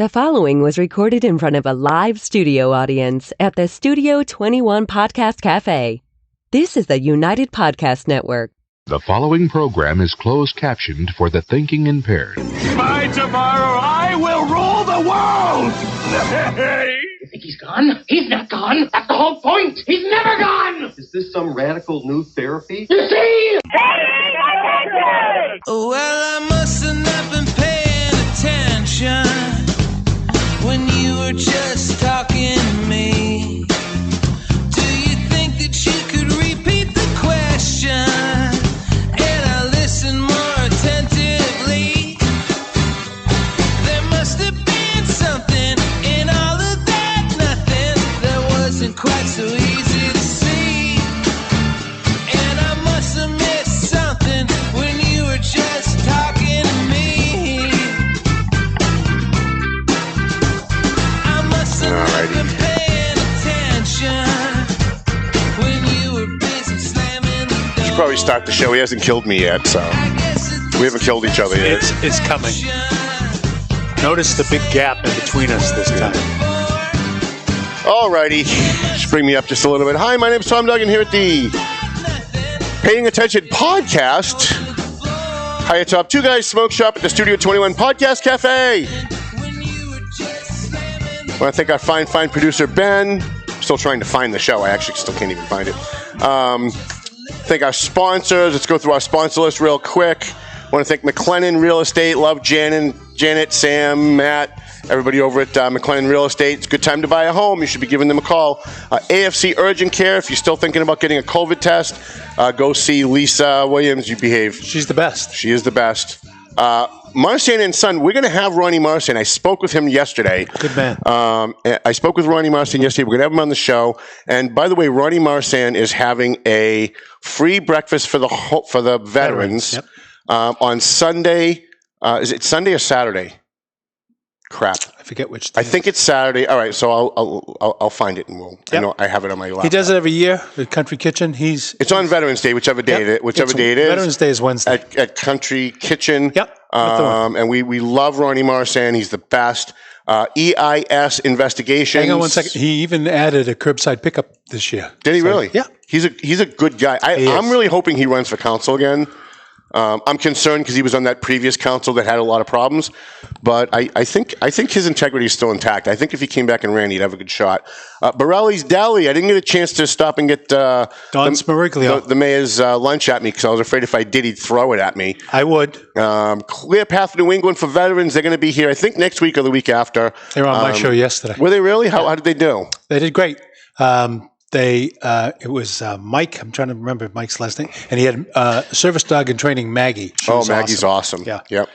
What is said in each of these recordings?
The following was recorded in front of a live studio audience at the Studio 21 Podcast Cafe. This is the United Podcast Network. The following program is closed captioned for the thinking impaired. By tomorrow, I will rule the world! You think he's gone? He's not gone. That's the whole point. He's never gone. Is this some radical new therapy? You see? Well, I must have not been paying attention when you were just talking to me. Do you think that you could repeat the question and I listen more attentively? There must have been something in all of that nothing that wasn't quite so easy to see. And I must have missed something when you were just talking to me. I must have not been paying attention when you were busy slamming the door. Should probably start the show. He hasn't killed me yet, so we haven't killed each other yet. It's coming. Notice the big gap in between us this time. Alrighty, just bring me up just a little bit. Hi, my name is Tom Duggan here at the Paying Attention Podcast. Hi, Top Two Guys Smoke Shop at the Studio 21 Podcast Cafe. I want to thank our fine producer, Ben. Still trying to find the show. I actually still can't even find it. Thank our sponsors. Let's go through our sponsor list real quick. I want to thank McLennan Real Estate. Love Janet, Sam, Matt, everybody over at McLennan Real Estate. It's a good time to buy a home. You should be giving them a call. AFC Urgent Care. If you're still thinking about getting a COVID test, go see Lisa Williams. You behave. She's the best. She is the best. Marsan and Son, we're going to have Ronnie Marsan. I spoke with him yesterday. Good man. I spoke with Ronnie Marsan yesterday. We're going to have him on the show. And by the way, Ronnie Marsan is having a free breakfast for the veterans. Yep. On Sunday. Is it Sunday or Saturday? Crap. I forget which day. I think it's Saturday. All right, so I'll find it and we'll. Yep. I know I have it on my laptop. He does it every year at Country Kitchen. It's on Veterans Day, whichever day it is. Veterans Day is Wednesday at Country Kitchen. Yep. And we love Ronnie Marsan. He's the best. EIS Investigations. Hang on one second. He even added a curbside pickup this year. Did he really? Yeah. He's a good guy. I'm really hoping he runs for council again. I'm concerned because he was on that previous council that had a lot of problems, but I think his integrity is still intact. I think if he came back and ran, he'd have a good shot. Borelli's Deli. I didn't get a chance to stop and get Don Smariglio, the mayor's lunch at me because I was afraid if I did, he'd throw it at me. I would. Clear Path New England for veterans. They're going to be here, I think, next week or the week after. They were on my show yesterday. Were they really? How did they do? They did great. It was Mike. I'm trying to remember Mike's last name, and he had service dog in training, Maggie. Maggie's awesome. Yeah. Yep.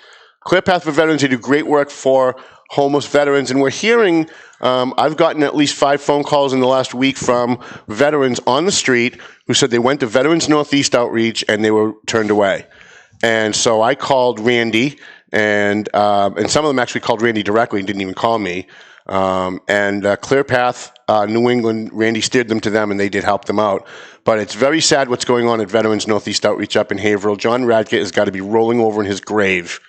Clear Path for Veterans. They do great work for homeless veterans, and we're hearing. I've gotten at least 5 phone calls in the last week from veterans on the street who said they went to Veterans Northeast Outreach and they were turned away. And so I called Randy, and some of them actually called Randy directly and didn't even call me. Clear Path, New England, Randy steered them to them and they did help them out. But it's very sad what's going on at Veterans Northeast Outreach up in Haverhill. John Radke has got to be rolling over in his grave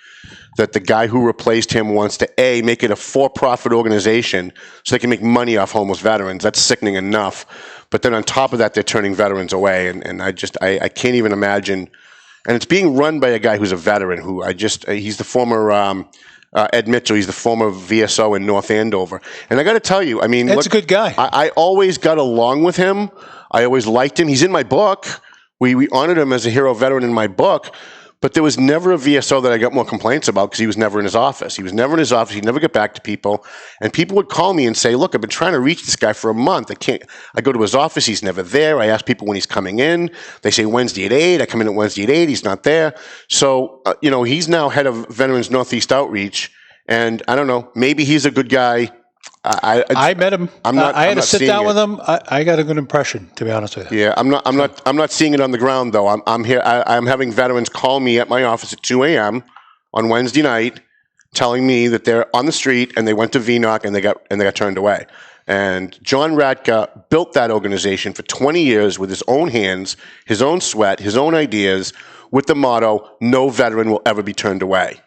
that the guy who replaced him wants to, make it a for-profit organization so they can make money off homeless veterans. That's sickening enough. But then on top of that, they're turning veterans away. And I can't even imagine. And it's being run by a guy who's a veteran who he's the former, Ed Mitchell, he's the former VSO in North Andover. And I got to tell you, Ed's a good guy. I always got along with him. I always liked him. He's in my book. We honored him as a hero veteran in my book. But there was never a VSO that I got more complaints about because he was never in his office. He'd never get back to people. And people would call me and say, look, I've been trying to reach this guy for a month. I go to his office. He's never there. I ask people when he's coming in. They say Wednesday at 8. I come in at Wednesday at 8. He's not there. So, he's now head of Veterans Northeast Outreach. And I don't know, maybe he's a good guy. I met him. I had to sit down with him. I got a good impression, to be honest with you. Yeah, I'm not seeing it on the ground though. I'm here. I'm having veterans call me at my office at 2 a.m. on Wednesday night, telling me that they're on the street and they went to VNOC and they got turned away. And John Radke built that organization for 20 years with his own hands, his own sweat, his own ideas, with the motto, "No veteran will ever be turned away."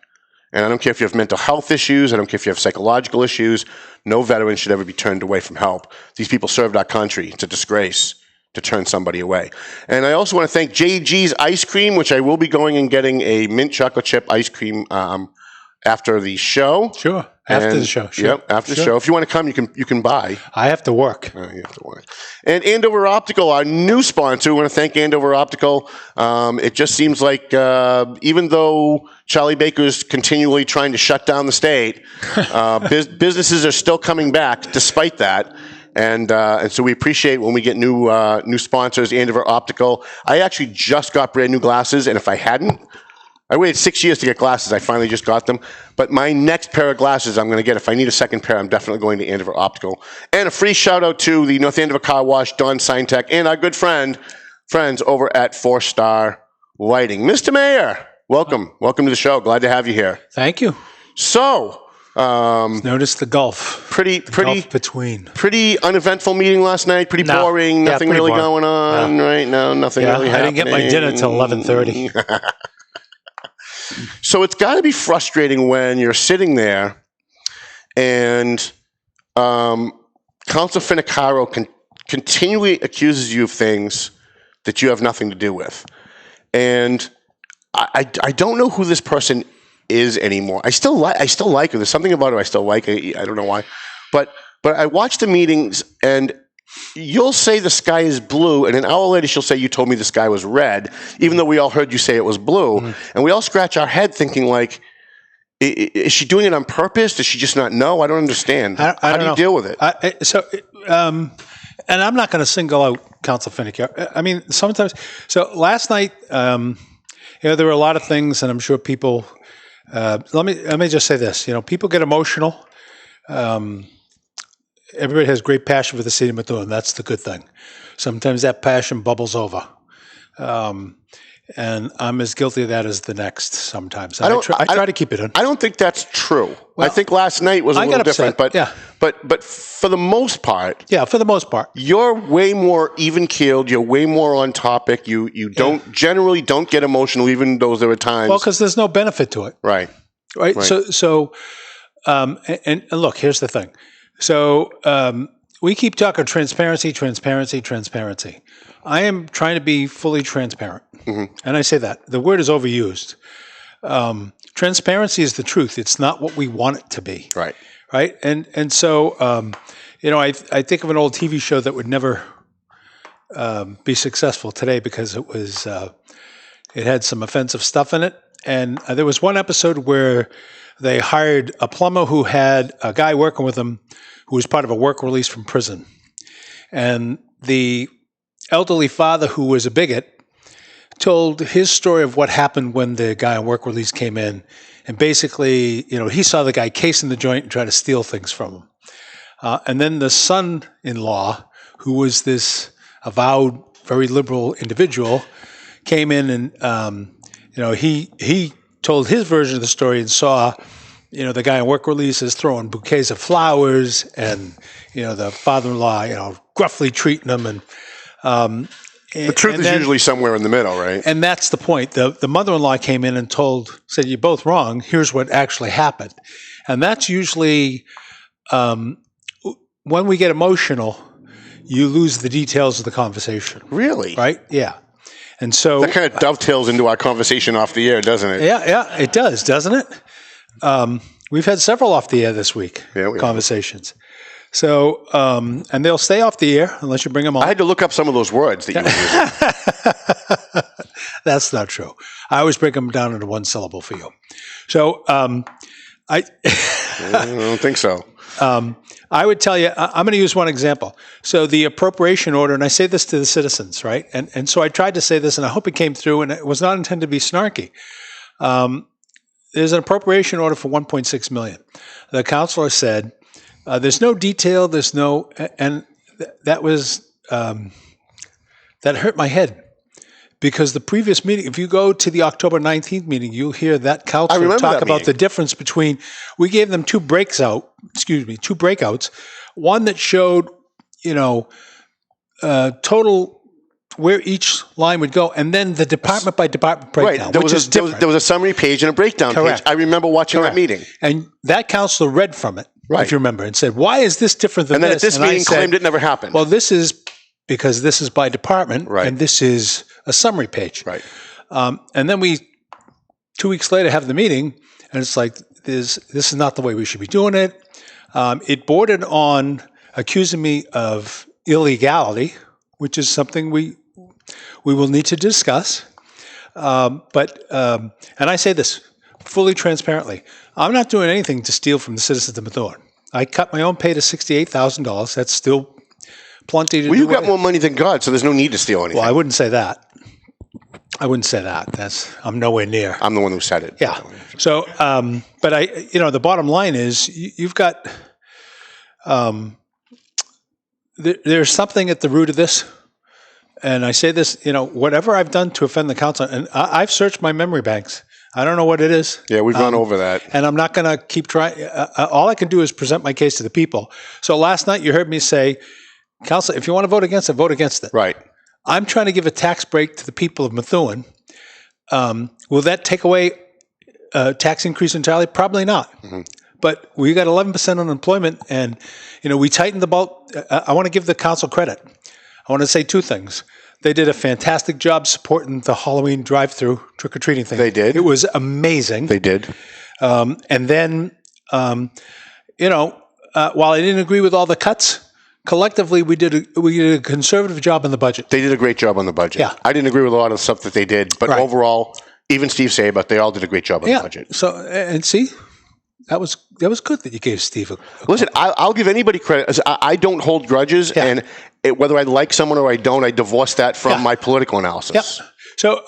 And I don't care if you have mental health issues. I don't care if you have psychological issues. No veteran should ever be turned away from help. These people served our country. It's a disgrace to turn somebody away. And I also want to thank JG's Ice Cream, which I will be going and getting a mint chocolate chip ice cream after the show. Sure. After the show. Sure. Yep, after the show. If you want to come, you can buy. I have to work. You have to work. And Andover Optical, our new sponsor. We want to thank Andover Optical. It just seems like even though Charlie Baker's continually trying to shut down the state, businesses are still coming back despite that. And so we appreciate when we get new sponsors, Andover Optical. I actually just got brand new glasses, and if I hadn't, I waited 6 years to get glasses. I finally just got them. But my next pair of glasses I'm going to get, if I need a second pair, I'm definitely going to Andover Optical. And a free shout-out to the North Andover Car Wash, Don Signtech, and our good friends over at 4 Star Lighting. Mr. Mayor, welcome. Welcome to the show. Glad to have you here. Thank you. So, notice the gulf. Gulf between. Pretty uneventful meeting last night. Pretty boring. Nothing really boring. Going on right now. Nothing really happening. I didn't get my dinner until 11:30. So it's got to be frustrating when you're sitting there and Council Finicaro continually accuses you of things that you have nothing to do with. And I don't know who this person is anymore. I still like her. There's something about her I still like. I don't know why. But I watch the meetings, and you'll say the sky is blue, and an hour later she'll say you told me the sky was red, even though we all heard you say it was blue. And we all scratch our head thinking, like, is she doing it on purpose? Does she just not know? I don't understand. How do you deal with it? And I'm not going to single out Council Finicaro. I mean, sometimes. So last night, there were a lot of things, and I'm sure people. Let me just say this. People get emotional. Everybody has great passion for the city of Methuen. That's the good thing. Sometimes that passion bubbles over. And I'm as guilty of that as the next sometimes. I try to keep it in. I don't think that's true. Well, I think last night was a little different. But for the most part. Yeah, for the most part. You're way more even-keeled. You're way more on topic. You generally don't get emotional, even though there are times. Well, because there's no benefit to it. Right. So and look, here's the thing. So we keep talking transparency. I am trying to be fully transparent. Mm-hmm. And I say that. The word is overused. Transparency is the truth. It's not what we want it to be. Right. And so, I think of an old TV show that would never be successful today because it had some offensive stuff in it. And there was one episode where they hired a plumber who had a guy working with him who was part of a work release from prison. And the elderly father, who was a bigot, told his story of what happened when the guy on work release came in. And basically, he saw the guy casing the joint and try to steal things from him. And then the son-in-law, who was this avowed, very liberal individual, came in and, he told his version of the story and saw, the guy on work release is throwing bouquets of flowers and, the father-in-law, gruffly treating him. And the truth is usually somewhere in the middle, right? And that's the point. The mother-in-law came in and said, you're both wrong. Here's what actually happened. And that's usually, when we get emotional, you lose the details of the conversation. Really? Right? Yeah. And so that kind of dovetails into our conversation off the air, doesn't it? Yeah, it does, doesn't it? We've had several off the air this week, conversations. Have. So, and they'll stay off the air unless you bring them on. I had to look up some of those words that you were using. That's not true. I always break them down into one syllable for you. So, I don't think so. I would tell you, I'm going to use one example. So the appropriation order, and I say this to the citizens, right? And so I tried to say this, and I hope it came through, and it was not intended to be snarky. There's an appropriation order for $1.6 million. The counselor said, there's no detail, and that was, that hurt my head. Because the previous meeting, if you go to the October 19th meeting, you'll hear that counselor talk about the difference between, we gave them two breakouts, one that showed, total where each line would go, and then the department by department breakdown, There which is different. There was a summary page and a breakdown Correct. page. I remember watching that meeting. And that counselor read from it, if you remember, and said, why is this different than this? this? And then at this meeting claimed it never happened. Well, this is because this is by department, and this is a summary page. Right. And then 2 weeks later, have the meeting, and it's like, this is not the way we should be doing it. It bordered on accusing me of illegality, which is something we will need to discuss. And I say this fully transparently. I'm not doing anything to steal from the citizens of Methuen. I cut my own pay to $68,000. That's still plenty to do. Well, you got more money than God, so there's no need to steal anything. Well, I wouldn't say that. I'm nowhere near. I'm the one who said it. Yeah. So, but the bottom line is you've got, there's something at the root of this. And I say this, whatever I've done to offend the council, and I've searched my memory banks. I don't know what it is. Yeah, we've gone over that. And I'm not going to keep trying. All I can do is present my case to the people. So last night you heard me say, Council, if you want to vote against it, vote against it. Right. I'm trying to give a tax break to the people of Methuen. Will that take away tax increase entirely? Probably not. Mm-hmm. But we got 11% unemployment, and we tightened the belt. I want to give the council credit. I want to say two things. They did a fantastic job supporting the Halloween drive-through trick-or-treating thing. They did. It was amazing. They did. And then, while I didn't agree with all the cuts, collectively we did a conservative job on the budget. They did a great job on the budget. Yeah. I didn't agree with a lot of the stuff that they did, but overall, even Steve Sabat, they all did a great job on the budget. So, and see, that was good that you gave Steve a Listen, I'll give anybody credit. I don't hold grudges, and whether I like someone or I don't, I divorce that from my political analysis. Yep. So,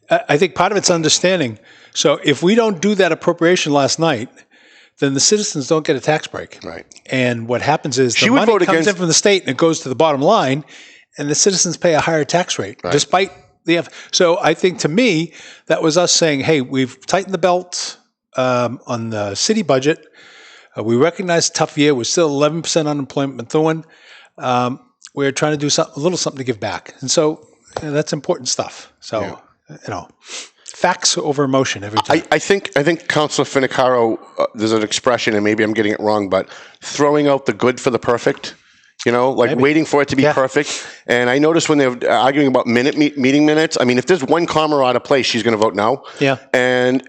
I think part of it's understanding. So if we don't do that appropriation last night, then the citizens don't get a tax break. Right. And what happens is the money comes in from the state and it goes to the bottom line, and the citizens pay a higher tax rate, despite the So I think, to me, that was us saying, hey, we've tightened the belt on the city budget. We recognize a tough year. We're still 11% unemployment in Methuen. We're trying to do a little something to give back. And so that's important stuff. So, facts over emotion every time. I think Councilor Finicaro, there's an expression, and maybe I'm getting it wrong, but throwing out the good for the perfect. Waiting for it to be perfect. And I noticed when they're arguing about meeting minutes, I mean, if there's one comma out of place, she's going to vote no. Yeah. And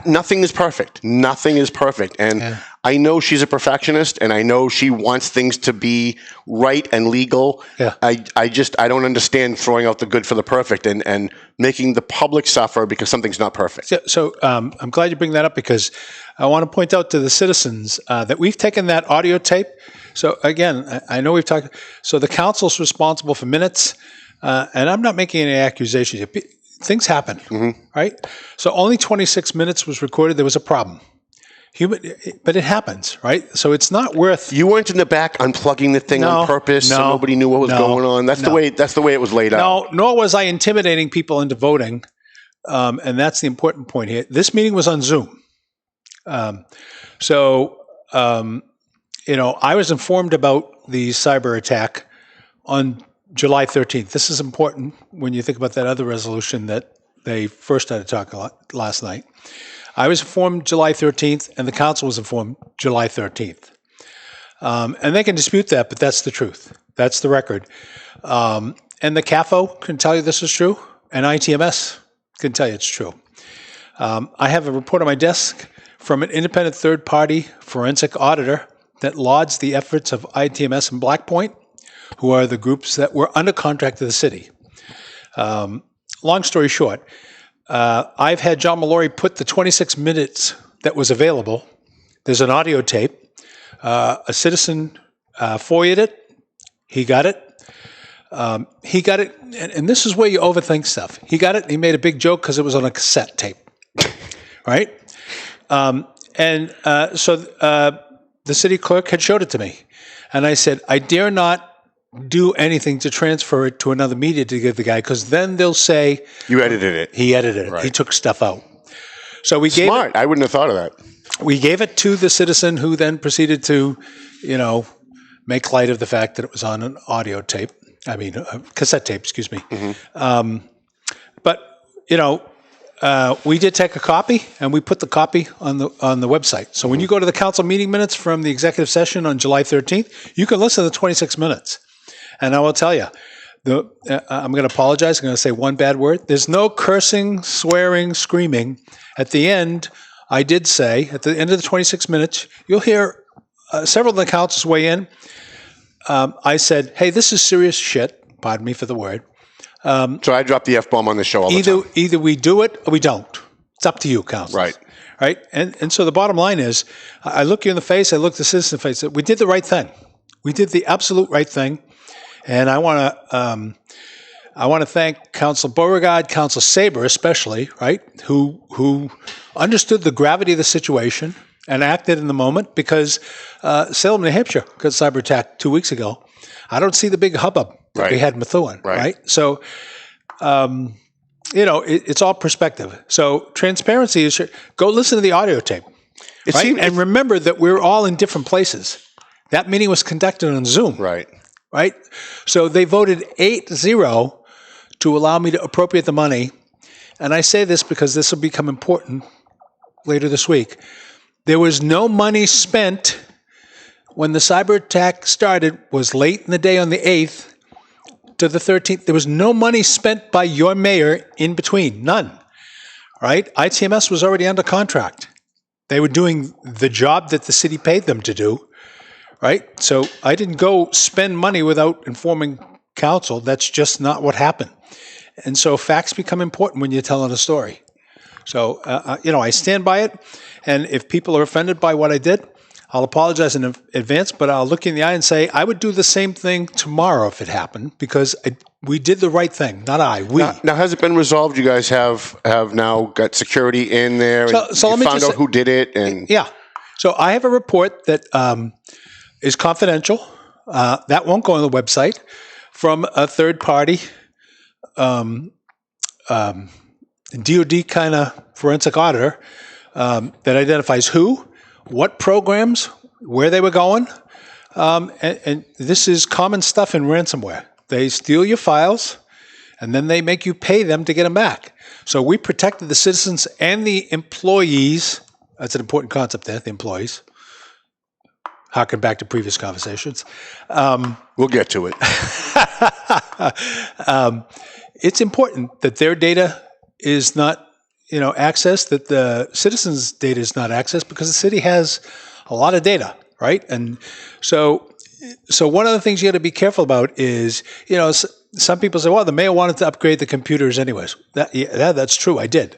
nothing is perfect. Nothing is perfect. And I know she's a perfectionist, and I know she wants things to be right and legal. Yeah. I don't understand throwing out the good for the perfect and making the public suffer because something's not perfect. So I'm glad you bring that up, because I want to point out to the citizens that we've taken that audio tape. So again, I know we've talked. So the council's responsible for minutes, and I'm not making any accusations. Things happen, right? So only 26 minutes was recorded. There was a problem. But it happens, right? So it's not worth. You weren't in the back unplugging the thing on purpose, so nobody knew what was going on. That's the way it was laid out. No, nor was I intimidating people into voting, and that's the important point here. This meeting was on Zoom, I was informed about the cyber attack on July 13th. This is important when you think about that other resolution that they first started talking about last night. I was informed July 13th, and the council was informed July 13th. And they can dispute that, but that's the truth. That's the record. And the CAFO can tell you this is true, and ITMS can tell you it's true. I have a report on my desk from an independent third-party forensic auditor that lauds the efforts of ITMS and Blackpoint, who are the groups that were under contract to the city. Long story short, I've had John Mallory put the 26 minutes that was available. There's an audio tape. A citizen FOIA'd it. He got it. And this is where you overthink stuff. He got it, and he made a big joke because it was on a cassette tape, right? So the city clerk had showed it to me. And I said, I dare not do anything to transfer it to another media to give the guy, because then they'll say... You edited it. He edited it. Right. He took stuff out. So we gave Smart. I wouldn't have thought of that. We gave it to the citizen, who then proceeded to, make light of the fact that it was on an cassette tape, excuse me. But, we did take a copy and we put the copy on the website. So when you go to the council meeting minutes from the executive session on July 13th, you can listen to the 26 minutes. And I will tell you, I'm going to apologize. I'm going to say one bad word. There's no cursing, swearing, screaming. At the end, I did say, at the end of the 26 minutes, you'll hear several of the councils weigh in. I said, hey, this is serious shit. Pardon me for the word. So I drop the F-bomb on the show all the time. Either we do it or we don't. It's up to you, council. Right. And so the bottom line is, I look you in the face, I look the citizen in the face. We did the right thing. We did the absolute right thing. And I want to thank Council Beauregard, Council Saber especially, right, who understood the gravity of the situation and acted in the moment, because Salem, New Hampshire got cyber attacked 2 weeks ago. I don't see the big hubbub that we had in Methuen, right? So, it's all perspective. So transparency is, go listen to the audio tape, right? And remember that we're all in different places. That meeting was conducted on Zoom. Right? So they voted 8-0 to allow me to appropriate the money. And I say this because this will become important later this week. There was no money spent when the cyber attack started, was late in the day on the 8th to the 13th. There was no money spent by your mayor in between, none, right? ITMS was already under contract. They were doing the job that the city paid them to do, right? So I didn't go spend money without informing council. That's just not what happened. And so facts become important when you're telling a story. So, I stand by it. And if people are offended by what I did, I'll apologize in advance, but I'll look you in the eye and say, I would do the same thing tomorrow if it happened, because we did the right thing, not I, we. Now, has it been resolved? You guys have now got security in there, and you found out who did it? And yeah. So I have a report that is confidential. That won't go on the website, from a third party, DOD kind of forensic auditor that identifies who, what programs, where they were going. And this is common stuff in ransomware. They steal your files, and then they make you pay them to get them back. So we protected the citizens and the employees. That's an important concept there, the employees. Harken back to previous conversations. We'll get to it. It's important that their data is not, accessed, that the citizens' data is not accessed, because the city has a lot of data, right? And so one of the things you got to be careful about is, some people say, well, the mayor wanted to upgrade the computers anyways. That's true. I did.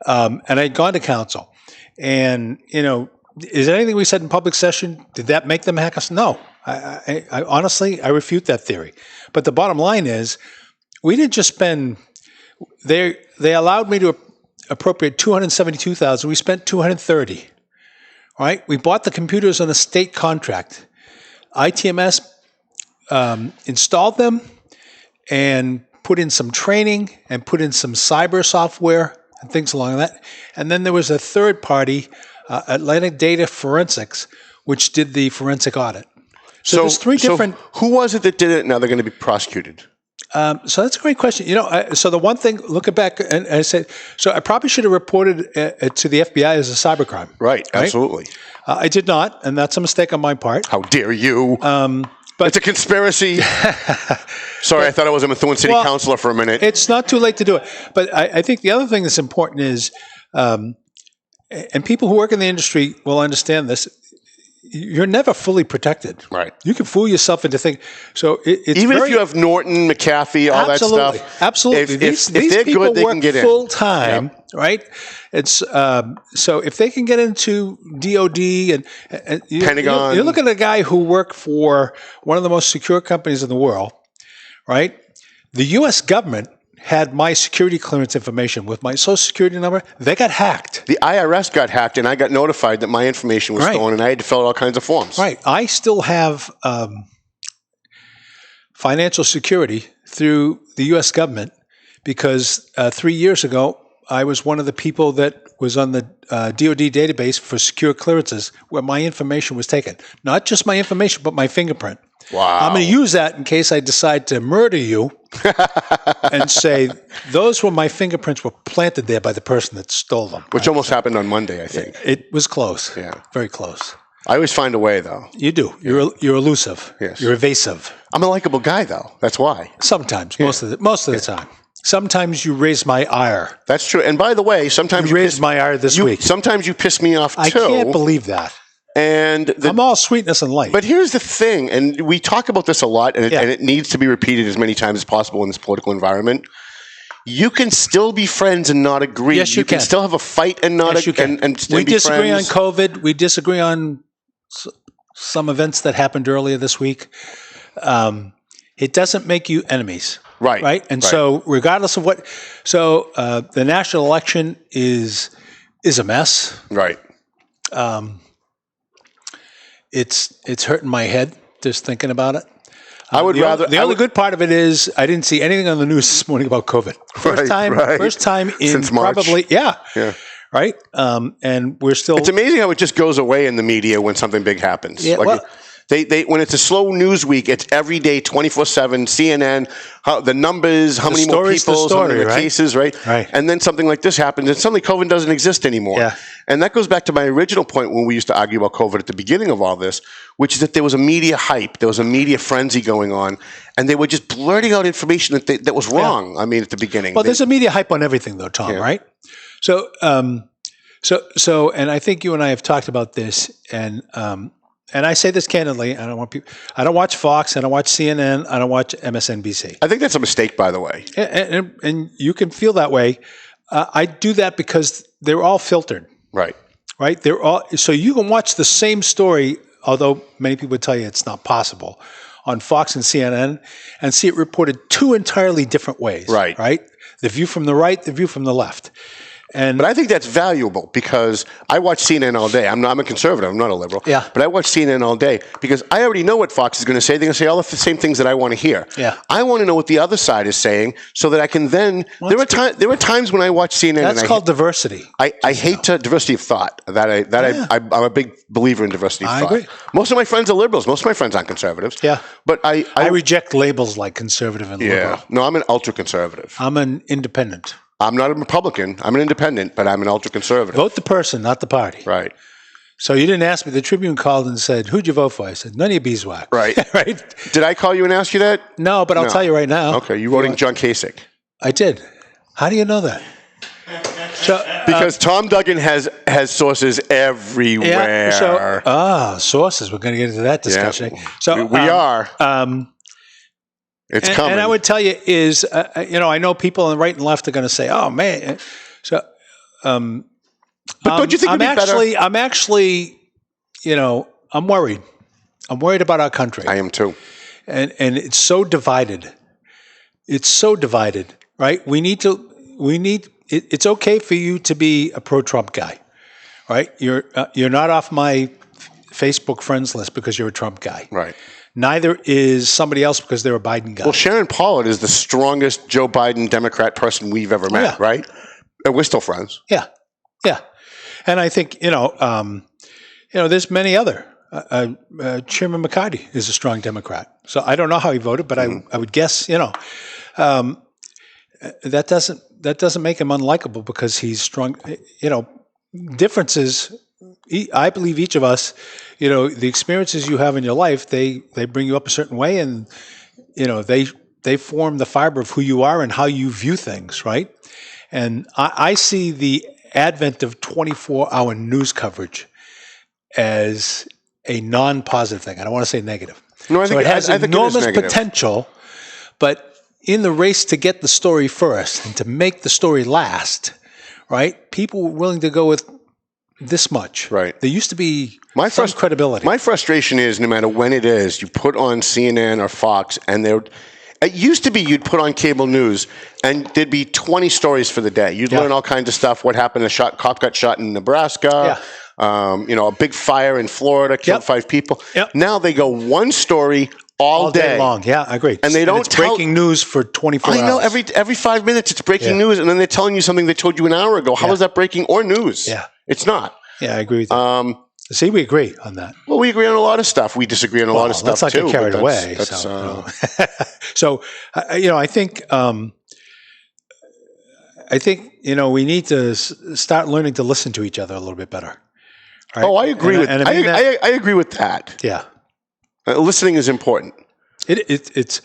And I'd gone to council. And, is there anything we said in public session, did that make them hack us? No. I honestly, I refute that theory. But the bottom line is, we didn't just spend, they allowed me to appropriate $272,000. We spent $230,000, right? We bought the computers on a state contract. ITMS installed them and put in some training and put in some cyber software and things along that. And then there was a third party, Atlantic Data Forensics, which did the forensic audit. So there's three different. Who was it that did it? Now they're going to be prosecuted. So that's a great question. So the one thing, looking back, and I said, so I probably should have reported it to the FBI as a cybercrime. Right, absolutely. I did not, and that's a mistake on my part. How dare you? But it's a conspiracy. Sorry, I thought I was a Methuen City Councilor for a minute. It's not too late to do it. But I think the other thing that's important is, and people who work in the industry will understand this, you're never fully protected. Right. You can fool yourself into thinking. So it's even if you have Norton, McAfee, all that stuff. Absolutely. If these they're people good, they work can get in full time, right? It's so if they can get into DOD and Pentagon, you're looking at a guy who worked for one of the most secure companies in the world, right? The U.S. government had my security clearance information with my social security number. They got hacked. The IRS got hacked, and I got notified that my information was stolen, and I had to fill out all kinds of forms. Right. I still have financial security through the U.S. government because 3 years ago, I was one of the people that was on the DoD database for secure clearances where my information was taken. Not just my information, but my fingerprint. Wow. I'm going to use that in case I decide to murder you and say those were my fingerprints were planted there by the person that stole them. Which almost happened on Monday, I think. It was close. Yeah. Very close. I always find a way, though. You do. You're elusive. Yes. You're evasive. I'm a likable guy, though. That's why. Sometimes. Most of the time. Sometimes you raise my ire. That's true. And by the way, sometimes you raised my ire this week. Sometimes you piss me off, too. I can't believe that. And I'm all sweetness and light. But here's the thing, and we talk about this a lot, and it needs to be repeated as many times as possible in this political environment. You can still be friends and not agree. Yes, you can. Still have a fight and not agree. And we disagree on COVID. We disagree on some events that happened earlier this week. It doesn't make you enemies. Right. And so regardless of what, the national election is a mess. Right. It's hurting my head just thinking about it. I would rather. The only good part of it is I didn't see anything on the news this morning about COVID. First time in since March. Probably right. And we're still. It's amazing how it just goes away in the media when something big happens. Yeah, They when it's a slow news week, it's every day, 24/7. CNN, the numbers, how many more people, how many cases, right? And then something like this happens, and suddenly COVID doesn't exist anymore. Yeah. And that goes back to my original point when we used to argue about COVID at the beginning of all this, which is that there was a media hype, there was a media frenzy going on, and they were just blurting out information that was wrong. I mean, at the beginning. Well, there's a media hype on everything, though, Tom. Right? So, and I think you and I have talked about this, and I say this candidly. I don't watch Fox. I don't watch CNN. I don't watch MSNBC. I think that's a mistake, by the way. And you can feel that way. I do that because they're all filtered. Right. They're all so you can watch the same story, although many people would tell you it's not possible, on Fox and CNN, and see it reported two entirely different ways. Right. The view from the right, the view from the left. But I think that's valuable because I watch CNN all day. I'm a conservative. I'm not a liberal. Yeah. But I watch CNN all day because I already know what Fox is going to say. They're going to say all the same things that I want to hear. Yeah. I want to know what the other side is saying so that I can then. There are times when I watch CNN. That's called diversity. I hate diversity of thought. I'm a big believer in diversity of thought. I agree. Most of my friends are liberals. Most of my friends aren't conservatives. Yeah. But I reject labels like conservative and liberal. No, I'm an ultra conservative. I'm an independent. I'm not a Republican. I'm an independent, but I'm an ultra-conservative. Vote the person, not the party. Right. So you didn't ask me. The Tribune called and said, who'd you vote for? I said, none of your beeswax. Right. Right. Did I call you and ask you that? No, but I'll tell you right now. Okay. You voting John Kasich. I did. How do you know that? Because Tom Duggan has sources everywhere. Yeah, sources. We're going to get into that discussion. Yeah. So we are. It's coming. And I would tell you is, I know people on the right and left are going to say, "Oh man," so. But don't you think it'd be better? I'm actually, I'm worried. I'm worried about our country. I am too. And it's so divided. It's so divided, right? It's okay for you to be a pro-Trump guy, right? You're not off my Facebook friends list because you're a Trump guy. Right. Neither is somebody else because they're a Biden guy. Well, Sharon Pollard is the strongest Joe Biden Democrat person we've ever met, right? And we're still friends. Yeah. Yeah. And I think, there's many other. Chairman McCarty is a strong Democrat. So I don't know how he voted, but I would guess, that doesn't make him unlikable because he's strong. Differences, I believe each of us, the experiences you have in your life, they bring you up a certain way and, they form the fiber of who you are and how you view things, right? And I see the advent of 24-hour news coverage as a non-positive thing. I don't want to say negative. No, I think it has enormous negative potential, but in the race to get the story first and to make the story last, right, people were willing to go with this much. Right. There used to be some credibility. My frustration is no matter when it is, you put on CNN or Fox, and it used to be you'd put on cable news, and there'd be 20 stories for the day. You'd learn all kinds of stuff. What happened? Cop got shot in Nebraska. Yeah. A big fire in Florida killed 5 people. Yep. Now they go one story all day long. Yeah, I agree. And they don't it's breaking news for 24 hours. I know every 5 minutes it's breaking news, and then they're telling you something they told you an hour ago. How is that breaking or news? Yeah, it's not. Yeah, I agree with that. See, we agree on that. Well, we agree on a lot of stuff. We disagree on a lot of stuff too. Let's not get carried away. I think we need to start learning to listen to each other a little bit better. Right? Oh, I agree with that. I agree with that. Yeah, listening is important. It's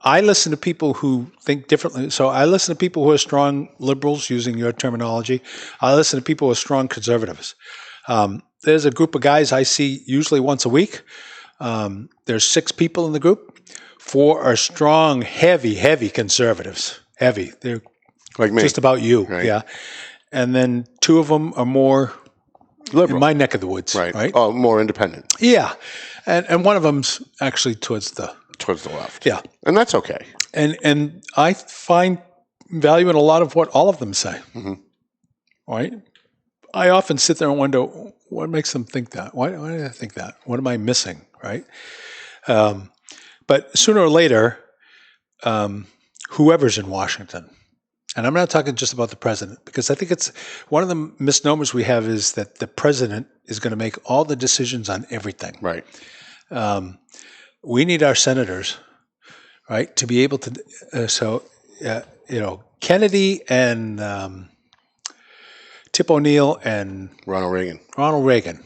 I listen to people who think differently. So I listen to people who are strong liberals, using your terminology. I listen to people who are strong conservatives. There's a group of guys I see usually once a week. There's 6 people in the group. 4 are strong, heavy conservatives. Heavy. They're like me. Just about you. Right. Yeah. And then 2 of them are more liberal. In my neck of the woods. Right. Oh, more independent. Yeah. And one of them's actually towards the left. Yeah. And that's okay. And I find value in a lot of what all of them say. Mm-hmm. Right? I often sit there and wonder, what makes them think that? Why do they think that? What am I missing? Right? But sooner or later, whoever's in Washington, and I'm not talking just about the president, because I think it's one of the misnomers we have is that the president is going to make all the decisions on everything. Right. We need our senators, right, to be able to. Kennedy and Tip O'Neill and Ronald Reagan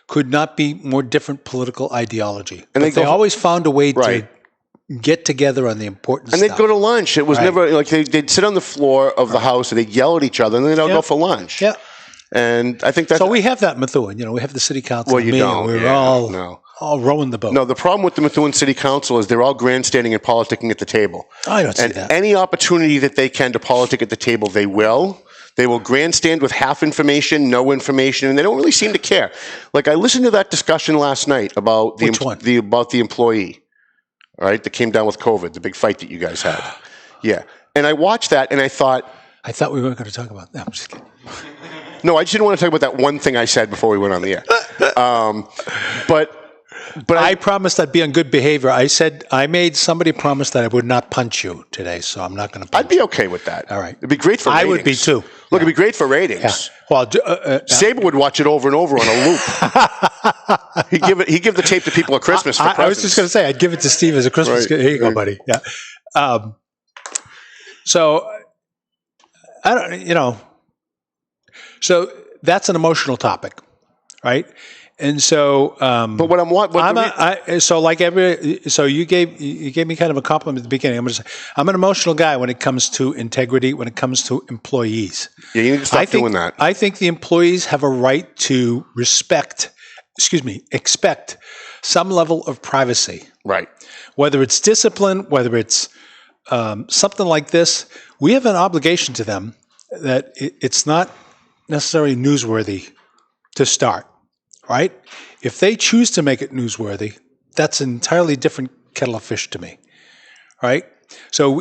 could not be more different political ideology. And they always found a way to get together on the important stuff. And they'd go to lunch. It was never like they'd sit on the floor of the house and they'd yell at each other, and then they'd all go for lunch. Yeah. And I think that's... So we have that in Methuen. We have the city council. Well, you don't. We're all rowing the boat. No, the problem with the Methuen City Council is they're all grandstanding and politicking at the table. I don't see that. And any opportunity that they can to politic at the table, they will. They will grandstand with half information, no information, and they don't really seem to care. Like, I listened to that discussion last night about the employee, all right, that came down with COVID, the big fight that you guys had. Yeah. And I watched that, and I thought we weren't going to talk about that. I'm just kidding. No, I just didn't want to talk about that one thing I said before we went on the air. But I promised I'd be on good behavior. I made somebody promise that I would not punch you today, so I'm not going to punch you. I'd be okay with that. All right. It'd be great for ratings. I would be too. Look, it'd be great for ratings. Yeah. Well, Sabre would watch it over and over on a loop. He'd give the tape to people at Christmas for presents. I was just going to say, I'd give it to Steve as a Christmas gift. Here you go, buddy. Yeah. So, I don't, so that's an emotional topic, right? And so, but you gave me kind of a compliment at the beginning. I'm an emotional guy when it comes to integrity, when it comes to employees. Yeah, you need to stop doing that. I think the employees have a right to expect some level of privacy. Right. Whether it's discipline, whether it's something like this, we have an obligation to them that it's not necessarily newsworthy to start. Right? If they choose to make it newsworthy, that's an entirely different kettle of fish to me. Right? So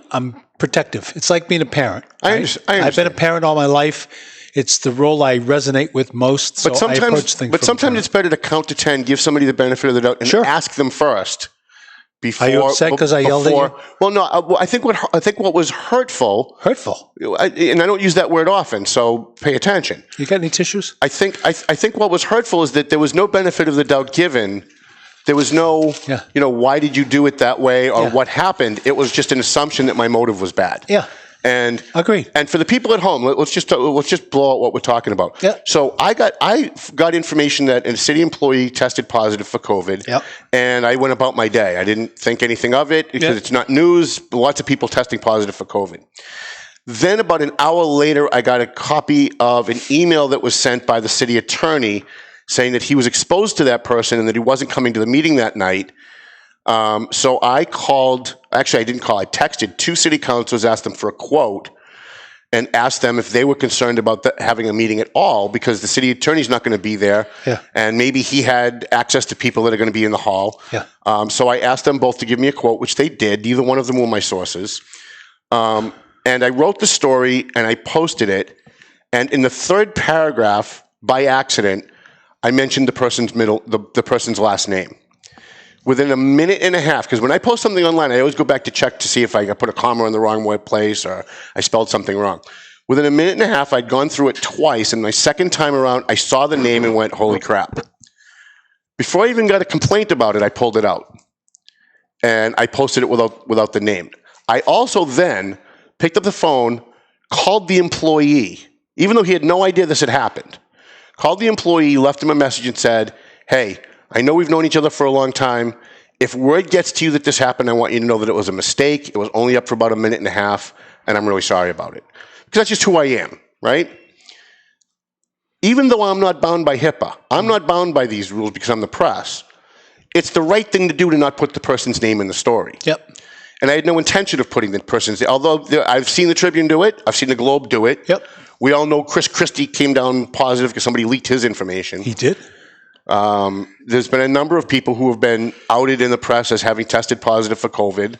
I'm protective. It's like being a parent. Right? I understand. I've been a parent all my life. It's the role I resonate with most. But sometimes it's better to count to 10, give somebody the benefit of the doubt, and ask them first. Before, are you upset because I yelled at you? Well, no. I think what was hurtful. And I don't use that word often, so pay attention. You got any tissues? I think what was hurtful is that there was no benefit of the doubt given. There was no, why did you do it that way or what happened? It was just an assumption that my motive was bad. Yeah. And agreed. And for the people at home, let's just blow out what we're talking about. Yeah. So I got information that a city employee tested positive for COVID. Yep. And I went about my day. I didn't think anything of it because it's not news. Lots of people testing positive for COVID. Then about an hour later, I got a copy of an email that was sent by the city attorney saying that he was exposed to that person and that he wasn't coming to the meeting that night. So I called, actually I didn't call, I texted 2 city councilors, asked them for a quote, and asked them if they were concerned about having a meeting at all, because the city attorney's not going to be there, and maybe he had access to people that are going to be in the hall. Yeah. So I asked them both to give me a quote, which they did. Neither one of them were my sources. And I wrote the story, and I posted it, and in the 3rd paragraph, by accident, I mentioned the person's last name. Within a minute and a half, because when I post something online, I always go back to check to see if I put a comma in the wrong place or I spelled something wrong. Within a minute and a half, I'd gone through it twice, and my second time around, I saw the name and went, holy crap. Before I even got a complaint about it, I pulled it out. And I posted it without the name. I also then picked up the phone, called the employee, even though he had no idea this had happened. Called the employee, left him a message and said, hey, I know we've known each other for a long time. If word gets to you that this happened, I want you to know that it was a mistake. It was only up for about a minute and a half, and I'm really sorry about it. Because that's just who I am, right? Even though I'm not bound by HIPAA, I'm not bound by these rules because I'm the press. It's the right thing to do to not put the person's name in the story. Yep. And I had no intention of putting the person's name. Although I've seen the Tribune do it. I've seen the Globe do it. Yep. We all know Chris Christie came down positive because somebody leaked his information. He did. There's been a number of people who have been outed in the press as having tested positive for COVID.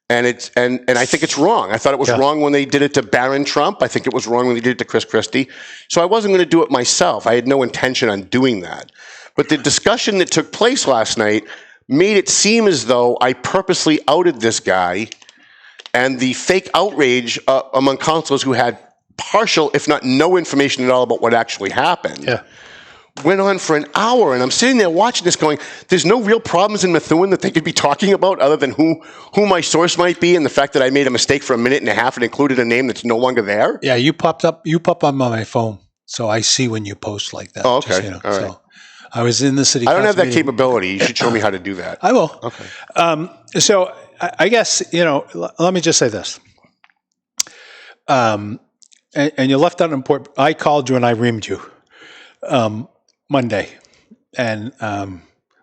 And I think it's wrong. I thought it was wrong when they did it to Barron Trump. I think it was wrong when they did it to Chris Christie. So I wasn't going to do it myself. I had no intention on doing that. But the discussion that took place last night made it seem as though I purposely outed this guy, and the fake outrage among counselors who had partial, if not no information at all about what actually happened. Yeah. Went on for an hour, and I'm sitting there watching this going, there's no real problems in Methuen that they could be talking about other than who my source might be and the fact that I made a mistake for a minute and a half and included a name that's no longer there? Yeah, you pop up on my phone, so I see when you post like that. Oh, okay. Just, you know, all right. So I was in the city I don't have that meeting. capability. You should show me how to do that. I will. Okay. So I guess, let me just say this. And you left out an important, I called you and I reamed you Monday. And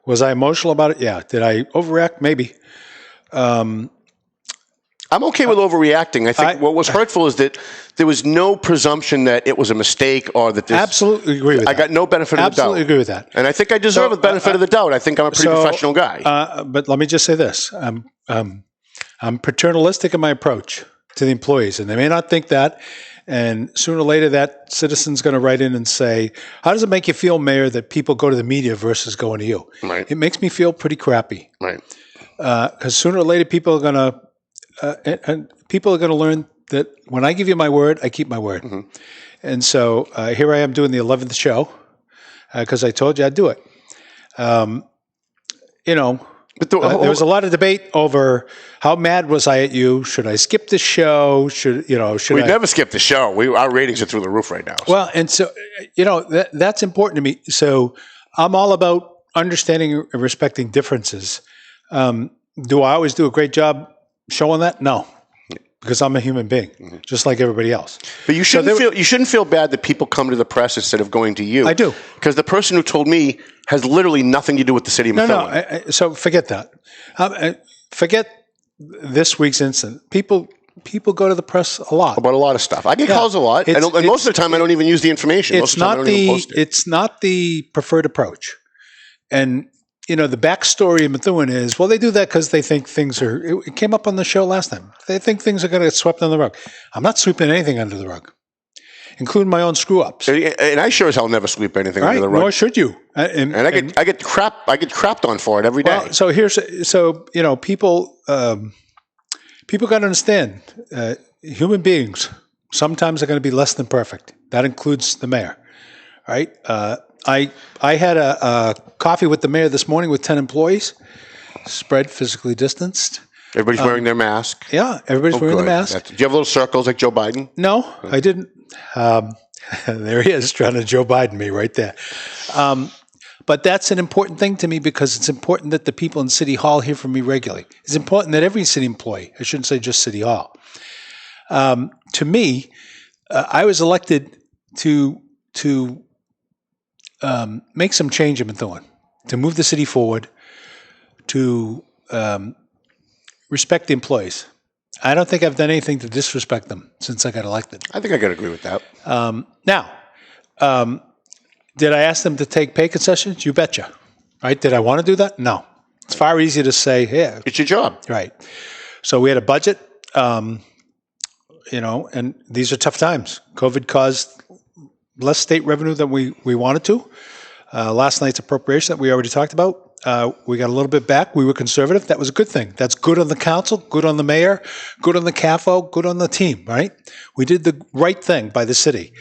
was I emotional about it? Yeah. Did I overreact? Maybe. I'm okay with overreacting. I think what was hurtful is that there was no presumption that it was a mistake or that this... Absolutely agree with that. I got no benefit of the doubt. Absolutely agree with that. And I think I deserve the benefit of the doubt. I think I'm a pretty professional guy. But let me just say this. I'm paternalistic in my approach to the employees, and they may not think that. And sooner or later, that citizen's going to write in and say, how does it make you feel, Mayor, that people go to the media versus going to you? Right. It makes me feel pretty crappy. Right. Because sooner or later, people are going to learn that when I give you my word, I keep my word. Mm-hmm. And so here I am doing the 11th show because I told you I'd do it. But there was a lot of debate over how mad was I at you? Should I skip the show? We've never skipped the show. Our ratings are through the roof right now. So. Well, and so, that's important to me. So I'm all about understanding and respecting differences. Do I always do a great job showing that? No, because I'm a human being, just like everybody else. But you shouldn't feel bad that people come to the press instead of going to you. I do. Because the person who told me has literally nothing to do with the city of Methuen. No. So forget that. Forget this week's incident. People go to the press a lot. About a lot of stuff. I get calls a lot. And most of the time I don't even use the information. Most of the time I don't even post it. It's not the preferred approach. And the backstory of Methuen is, they do that because they think things are, it came up on the show last time. They think things are going to get swept under the rug. I'm not sweeping anything under the rug, including my own screw-ups. And I sure as hell never sweep anything under the rug. Nor should you. I get crapped on for it every day. Well, people got to understand, human beings sometimes are going to be less than perfect. That includes the mayor, right? I had a coffee with the mayor this morning with 10 employees, spread, physically distanced. Everybody's wearing their mask? Yeah, everybody's wearing the mask. Do you have little circles like Joe Biden? No, I didn't. There he is trying to Joe Biden me right there. But that's an important thing to me because it's important that the people in City Hall hear from me regularly. It's important that every city employee, I shouldn't say just City Hall. To me, I was elected to make some change in Methuen, to move the city forward, to respect the employees. I don't think I've done anything to disrespect them since I got elected. I think I got to agree with that. Now, did I ask them to take pay concessions? You betcha. Right? Did I want to do that? No. It's far easier to say, yeah. It's your job. Right. So we had a budget, and these are tough times. COVID caused less state revenue than we wanted to. Last night's appropriation that we already talked about, we got a little bit back. We were conservative. That was a good thing. That's good on the council, good on the mayor, good on the CAFO, good on the team, right? We did the right thing by the city.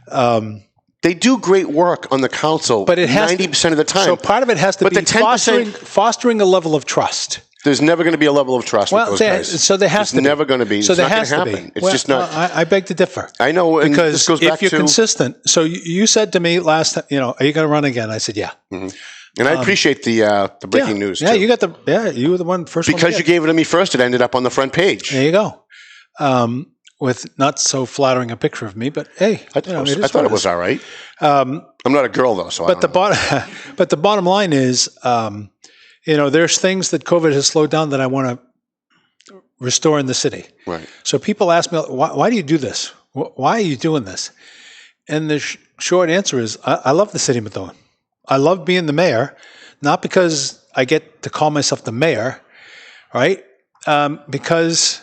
They do great work on the council, but it has 90% of the time. So part of it has to be fostering a level of trust. There's never going to be a level of trust with those guys. So there has to be. It's never going to be. So it's there not has to happen. be. It's just not. I beg to differ. I know, and because this goes back if you're consistent. So you said to me last time, are you going to run again? I said, yeah. Mm-hmm. And I appreciate the breaking news. Yeah, too. you were the one first. Because you gave it to me first, it ended up on the front page. There you go. With not so flattering a picture of me, but hey, I thought it was all right. I'm not a girl though, so. But the bottom line is, there's things that COVID has slowed down that I want to restore in the city. Right. So people ask me, why do you do this? Why are you doing this? And the short answer is, I love the city of Methuen. I love being the mayor, not because I get to call myself the mayor, right? Because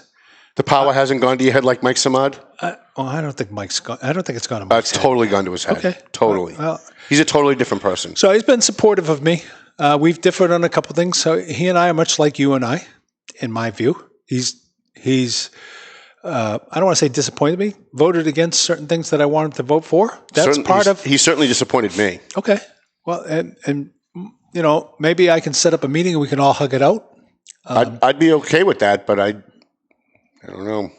the power hasn't gone to your head like Mike Samad? I don't think it's gone to Mike's head. It's totally gone to his head. Okay. Totally. Well, he's a totally different person. So he's been supportive of me. We've differed on a couple of things. So he and I are much like you and I, in my view. He's I don't want to say disappointed me, voted against certain things that I wanted to vote for. That's He certainly disappointed me. Okay. Well, and maybe I can set up a meeting and we can all hug it out. I'd be okay with that, but I don't know.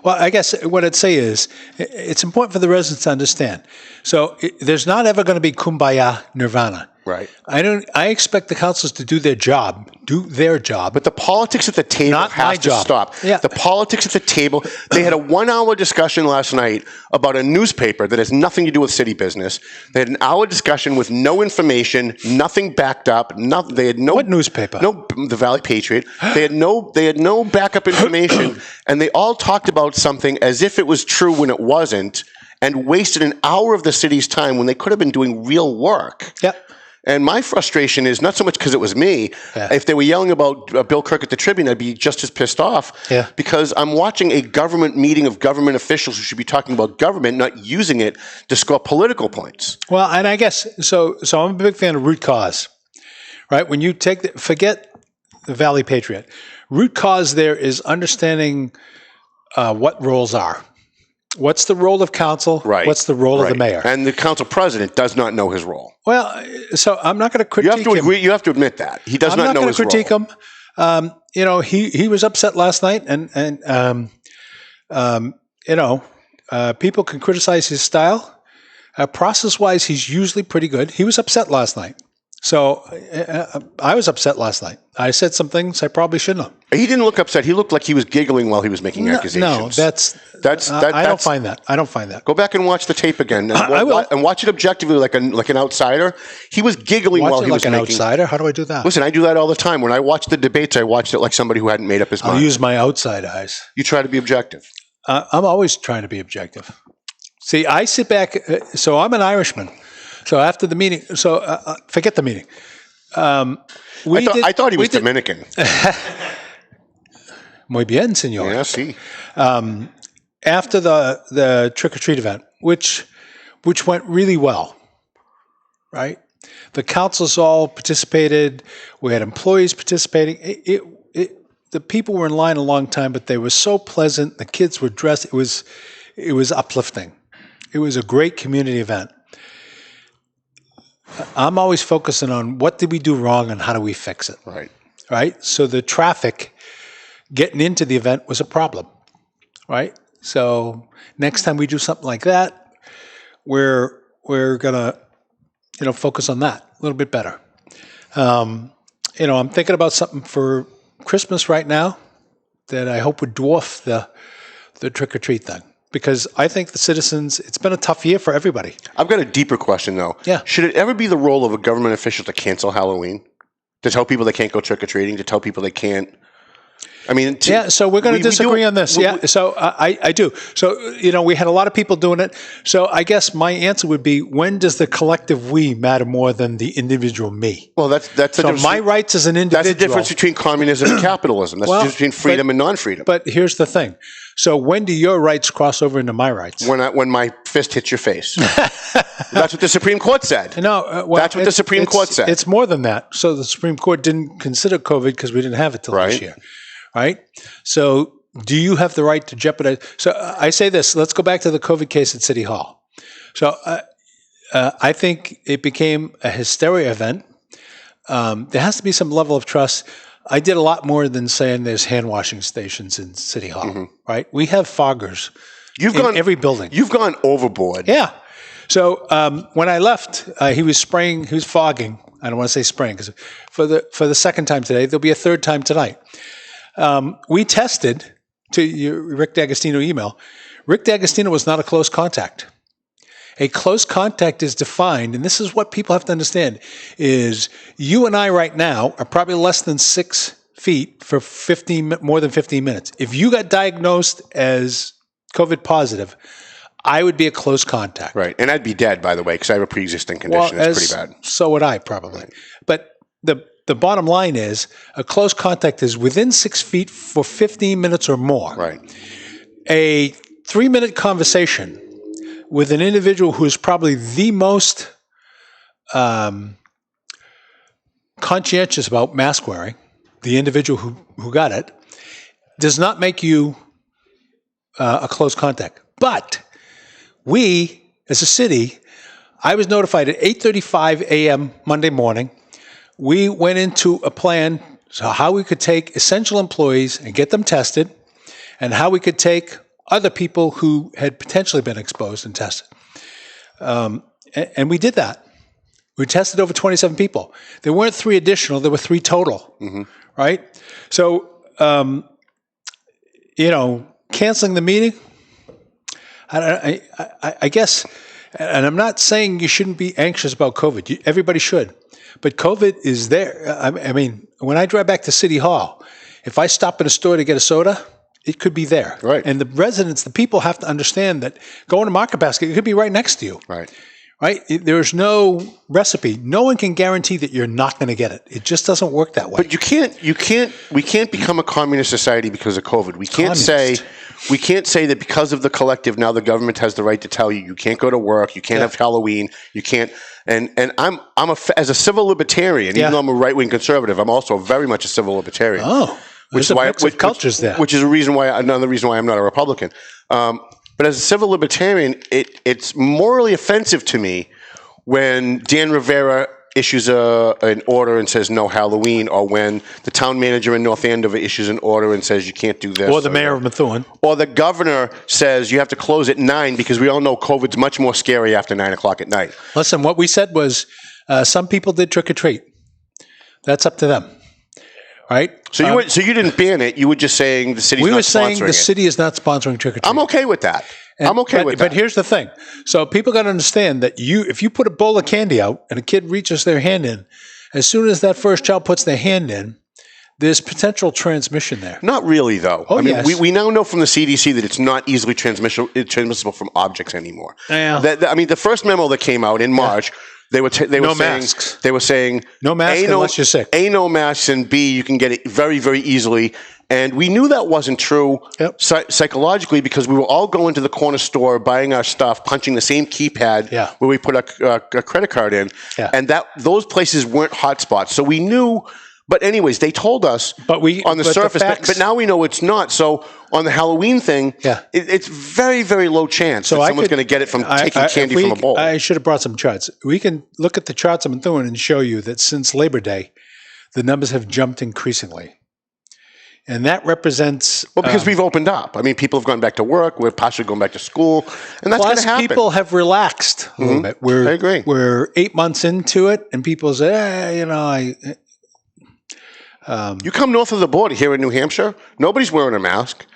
Well, I guess what I'd say is it's important for the residents to understand. So there's not ever going to be kumbaya nirvana. Right. I expect the councils to do their job. But the politics at the table has to stop. Yeah. The politics at the table. They had a 1-hour discussion last night about a newspaper that has nothing to do with city business. They had an hour discussion with no information, nothing backed up. They had no. What newspaper? No, the Valley Patriot. They had no backup information, and they all talked about something as if it was true when it wasn't, and wasted an hour of the city's time when they could have been doing real work. Yep. And my frustration is not so much because it was me. Yeah. If they were yelling about Bill Kirk at the Tribune, I'd be just as pissed off. Yeah. Because I'm watching a government meeting of government officials who should be talking about government, not using it to score political points. Well, and I guess, so I'm a big fan of root cause, right? When you forget the Valley Patriot, root cause there is understanding what roles are. What's the role of council? Right. What's the role of the mayor? And the council president does not know his role. Well, so I'm not going to critique him. You have to admit that. He does not know his role. I'm not going to critique him. He was upset last night, and people can criticize his style. Process-wise, he's usually pretty good. He was upset last night. So I was upset last night. I said some things I probably shouldn't have. He didn't look upset. He looked like he was giggling while he was making accusations. No, I don't find that. I don't find that. Go back and watch the tape again, and watch it objectively, like an outsider. He was giggling while he was making. Like an outsider? How do I do that? Listen, I do that all the time. When I watch the debates, I watched it like somebody who hadn't made up his mind. I'll use my outside eyes. You try to be objective. I'm always trying to be objective. See, I sit back. So I'm an Irishman. So after the meeting, forget the meeting. I thought he was Dominican. Muy bien, señor. Yeah, sí. After the trick-or-treat event, which went really well, right? The councils all participated. We had employees participating. The people were in line a long time, but they were so pleasant. The kids were dressed. It was uplifting. It was a great community event. I'm always focusing on what did we do wrong and how do we fix it. Right. So the traffic getting into the event was a problem. Right. So next time we do something like that, we're gonna focus on that a little bit better. I'm thinking about something for Christmas right now that I hope would dwarf the trick or treat thing. Because I think the citizens, it's been a tough year for everybody. I've got a deeper question, though. Yeah. Should it ever be the role of a government official to cancel Halloween? To tell people they can't go trick-or-treating? To tell people they can't? I mean, so we're going to disagree on this. So I do. So, we had a lot of people doing it. So I guess my answer would be, when does the collective we matter more than the individual me? Well, that's so my rights as an individual. That's the difference between communism and capitalism. That's the difference between freedom and non-freedom. But here's the thing. So when do your rights cross over into my rights? When my fist hits your face. That's what the Supreme Court said. No, that's what the Supreme Court said. It's more than that. So the Supreme Court didn't consider COVID because we didn't have it till this year. Right? So do you have the right to jeopardize? So I say this. Let's go back to the COVID case at City Hall. So I think it became a hysteria event. There has to be some level of trust. I did a lot more than saying there's hand washing stations in City Hall, right? We have foggers in every building. You've gone overboard. Yeah. So when I left, he was fogging. I don't want to say spraying because for the second time today, there'll be a third time tonight. We tested, to your Rick D'Agostino email, Rick D'Agostino was not a close contact. A close contact is defined, and this is what people have to understand, is you and I right now are probably less than 6 feet for more than 15 minutes. If you got diagnosed as COVID positive, I would be a close contact. Right, and I'd be dead, by the way, because I have a pre-existing condition that's pretty bad. So would I, probably. Right. But the bottom line is, a close contact is within 6 feet for 15 minutes or more. Right. A 3-minute conversation with an individual who is probably the most conscientious about mask wearing, the individual who got it, does not make you a close contact. But we, as a city, I was notified at 8:35 a.m. Monday morning. We went into a plan so how we could take essential employees and get them tested, and how we could take other people who had potentially been exposed and tested. And we did that. We tested over 27 people. There weren't 3 additional, there were 3 total, right? So, canceling the meeting, I guess, and I'm not saying you shouldn't be anxious about COVID. Everybody should. But COVID is there. I mean, when I drive back to City Hall, if I stop at a store to get a soda, it could be there. Right. And the residents, the people have to understand that going to Market Basket, it could be right next to you. Right. Right? There's no recipe. No one can guarantee that you're not going to get it. It just doesn't work that way. But we can't become a communist society because of COVID. We can't say that because of the collective, now the government has the right to tell you can't go to work, you can't have Halloween, you can't. And I'm as a civil libertarian, even though I'm a right-wing conservative, I'm also very much a civil libertarian. Oh. Which is why cultures there. Which is another reason why I'm not a Republican. But as a civil libertarian, it's morally offensive to me when Dan Rivera issues an order and says no Halloween, or when the town manager in North Andover issues an order and says you can't do this. Or the mayor of Methuen. Or the governor says you have to close at 9 because we all know COVID's much more scary after 9 o'clock at night. Listen, what we said was some people did trick or treat. That's up to them. Right? So you didn't ban it. You were just saying the city's not sponsoring it. We were saying the city is not sponsoring trick or treat. I'm okay with that. But here's the thing. So people got to understand that if you put a bowl of candy out and a kid reaches their hand in, as soon as that first child puts their hand in, there's potential transmission there. Not really, though. Oh, I mean, yes. we now know from the CDC that it's not easily transmissible from objects anymore. Yeah. The first memo that came out in March. They were saying no masks unless you're sick. A, no masks, and B, you can get it very, very easily. And we knew that wasn't true psychologically because we were all going to the corner store, buying our stuff, punching the same keypad where we put a credit card in, and those places weren't hotspots. So we knew. But anyways, they told us on the surface, but now we know it's not. So on the Halloween thing, it's very, very low chance that someone's going to get it from taking candy from a bowl. I should have brought some charts. We can look at the charts I'm doing and show you that since Labor Day, the numbers have jumped increasingly. And that represents... Well, because we've opened up. I mean, people have gone back to work. We're partially going back to school. And that's going to happen. Plus, people have relaxed a little bit. I agree. We're 8 months into it, and people say, you come north of the border here in New Hampshire, nobody's wearing a mask.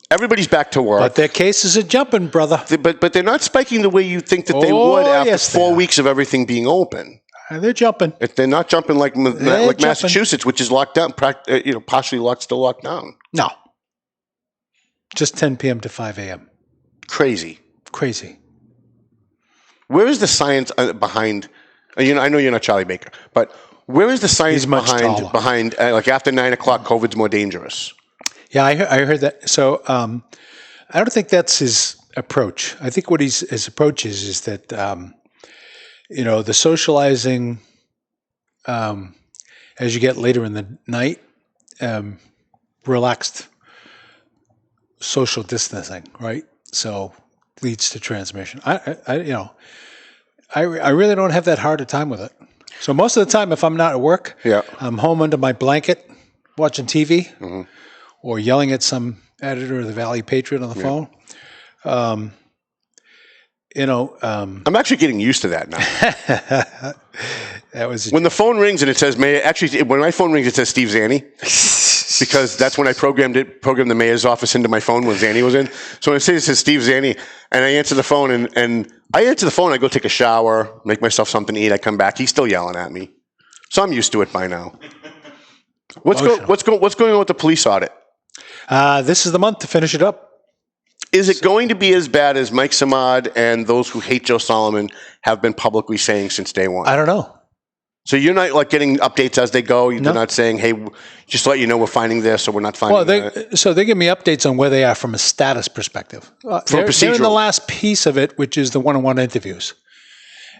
Everybody's back to work. But their cases are jumping, brother. But they're not spiking the way you think that they would after 4 weeks of everything being open. They're jumping. If they're not jumping like Massachusetts, which is locked down, partially locked, still locked down. No. Just 10 p.m. to 5 a.m. Crazy. Where is the science behind? I know you're not Charlie Baker, but where is the science behind like after 9 o'clock, COVID's more dangerous? Yeah, I heard that. So I don't think that's his approach. I think what his approach is that the socializing as you get later in the night, relaxed social distancing, right? So leads to transmission. I really don't have that hard a time with it. So most of the time, if I'm not at work, I'm home under my blanket watching TV or yelling at some editor of the Valley Patriot on the phone. I'm actually getting used to that now. When the phone rings and it says Mayor, actually, when my phone rings, it says Steve Zanni. Because that's when I programmed the mayor's office into my phone when Zanni was in. So when it says Steve Zanni, and I answer the phone, and I answer the phone, I go take a shower, make myself something to eat, I come back, he's still yelling at me. So I'm used to it by now. What's going on with the police audit? This is the month to finish it up. Is it going to be as bad as Mike Samad and those who hate Joe Solomon have been publicly saying since day one? I don't know. So you're not like getting updates as they go? They're not saying, hey, just to let you know we're finding this or we're not finding that? So they give me updates on where they are from a status perspective. They're in the last piece of it, which is the one-on-one interviews.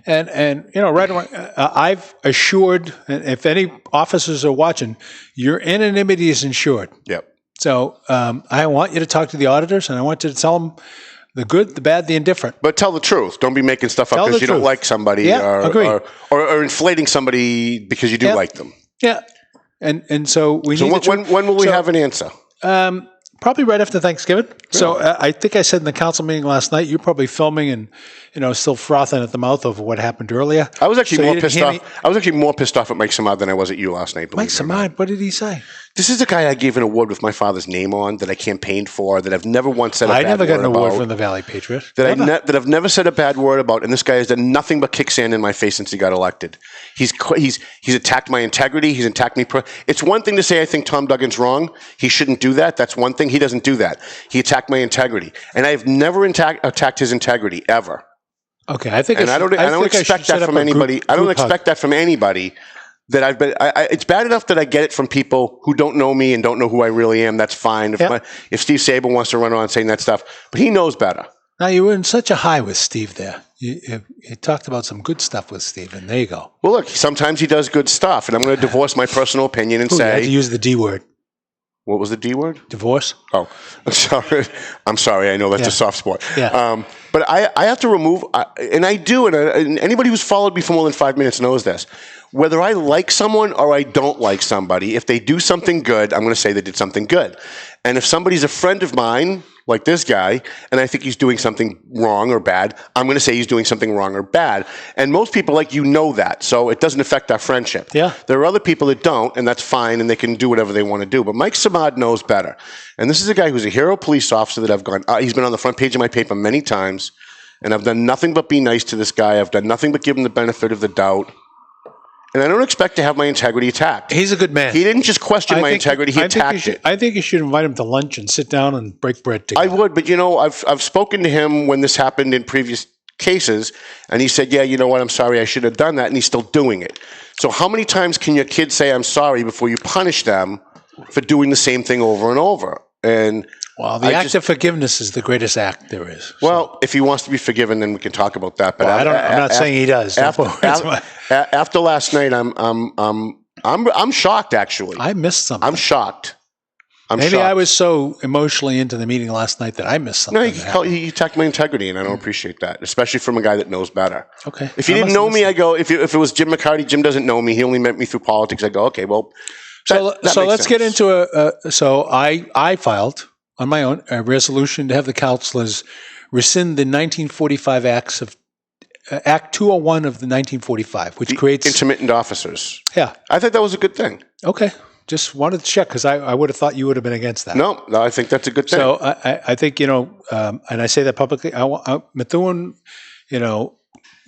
And right away, I've assured, and if any officers are watching, your anonymity is ensured. Yep. So I want you to talk to the auditors, and I want you to tell them the good, the bad, the indifferent. But tell the truth. Don't be making stuff up because you don't like somebody or inflating somebody because you do like them. Yeah. And so we need when will we have an answer? Probably right after Thanksgiving. Really? So I think I said in the council meeting last night, you're probably filming and still frothing at the mouth over what happened earlier. I was actually more pissed off. I was actually more pissed off at Mike Samad than I was at you last night. Mike Samad, what did he say? This is the guy I gave an award with my father's name on that I campaiged for, that I've never once said a bad word about. I never got an award from the Valley Patriot. That I've never said a bad word about, and this guy has done nothing but kick sand in my face since he got elected. He's attacked my integrity. He's attacked me. It's one thing to say I think Tom Duggan's wrong. He shouldn't do that. That's one thing. He doesn't do that. He attacked my integrity, and I've never attacked his integrity ever. Okay, I don't expect that from anybody. I don't expect that from anybody. That I've been. It's bad enough that I get it from people who don't know me and don't know who I really am. That's fine. If Steve Sable wants to run around saying that stuff, but he knows better. Now you were in such a high with Steve there. You talked about some good stuff with Steve, and there you go. Well, look, sometimes he does good stuff, and I'm going to divorce my personal opinion and say. You had to use the D word. What was the D word? Divorce. Oh, I'm sorry. I know that's a soft spot. Yeah. But I have to remove, and I do, and anybody who's followed me for more than 5 minutes knows this. Whether I like someone or I don't like somebody, if they do something good, I'm going to say they did something good. And if somebody's a friend of mine, like this guy, and I think he's doing something wrong or bad, I'm going to say he's doing something wrong or bad. And most people like you know that, so it doesn't affect our friendship. Yeah. There are other people that don't, and that's fine, and they can do whatever they want to do. But Mike Samad knows better. And this is a guy who's a hero police officer that I've gone, he's been on the front page of my paper many times, and I've done nothing but be nice to this guy. I've done nothing but give him the benefit of the doubt. And I don't expect to have my integrity attacked. He's a good man. He didn't just question my integrity; he attacked it. I think you should invite him to lunch and sit down and break bread together. I would, but I've spoken to him when this happened in previous cases, and he said, "Yeah, you know what? I'm sorry, I should have done that," and he's still doing it. So, how many times can your kids say "I'm sorry" before you punish them for doing the same thing over and over? And well, the act of forgiveness is the greatest act there is. Well, if he wants to be forgiven, then we can talk about that. But I'm not saying he does. After last night, I'm shocked. Actually, I missed something. I'm shocked. Maybe I was so emotionally into the meeting last night that I missed something. No, he attacked my integrity, and I don't appreciate that, especially from a guy that knows better. Okay. If he didn't know me, I go. If it was Jim McCarty, Jim doesn't know me. He only met me through politics. I go, okay, well. So let's get into so I filed on my own a resolution to have the councilors rescind the 1945 acts of Act 201 of the 1945, which creates intermittent officers. Yeah, I think that was a good thing. Okay, just wanted to check because I would have thought you would have been against that. No, I think that's a good thing. So I think and I say that publicly. Methuen,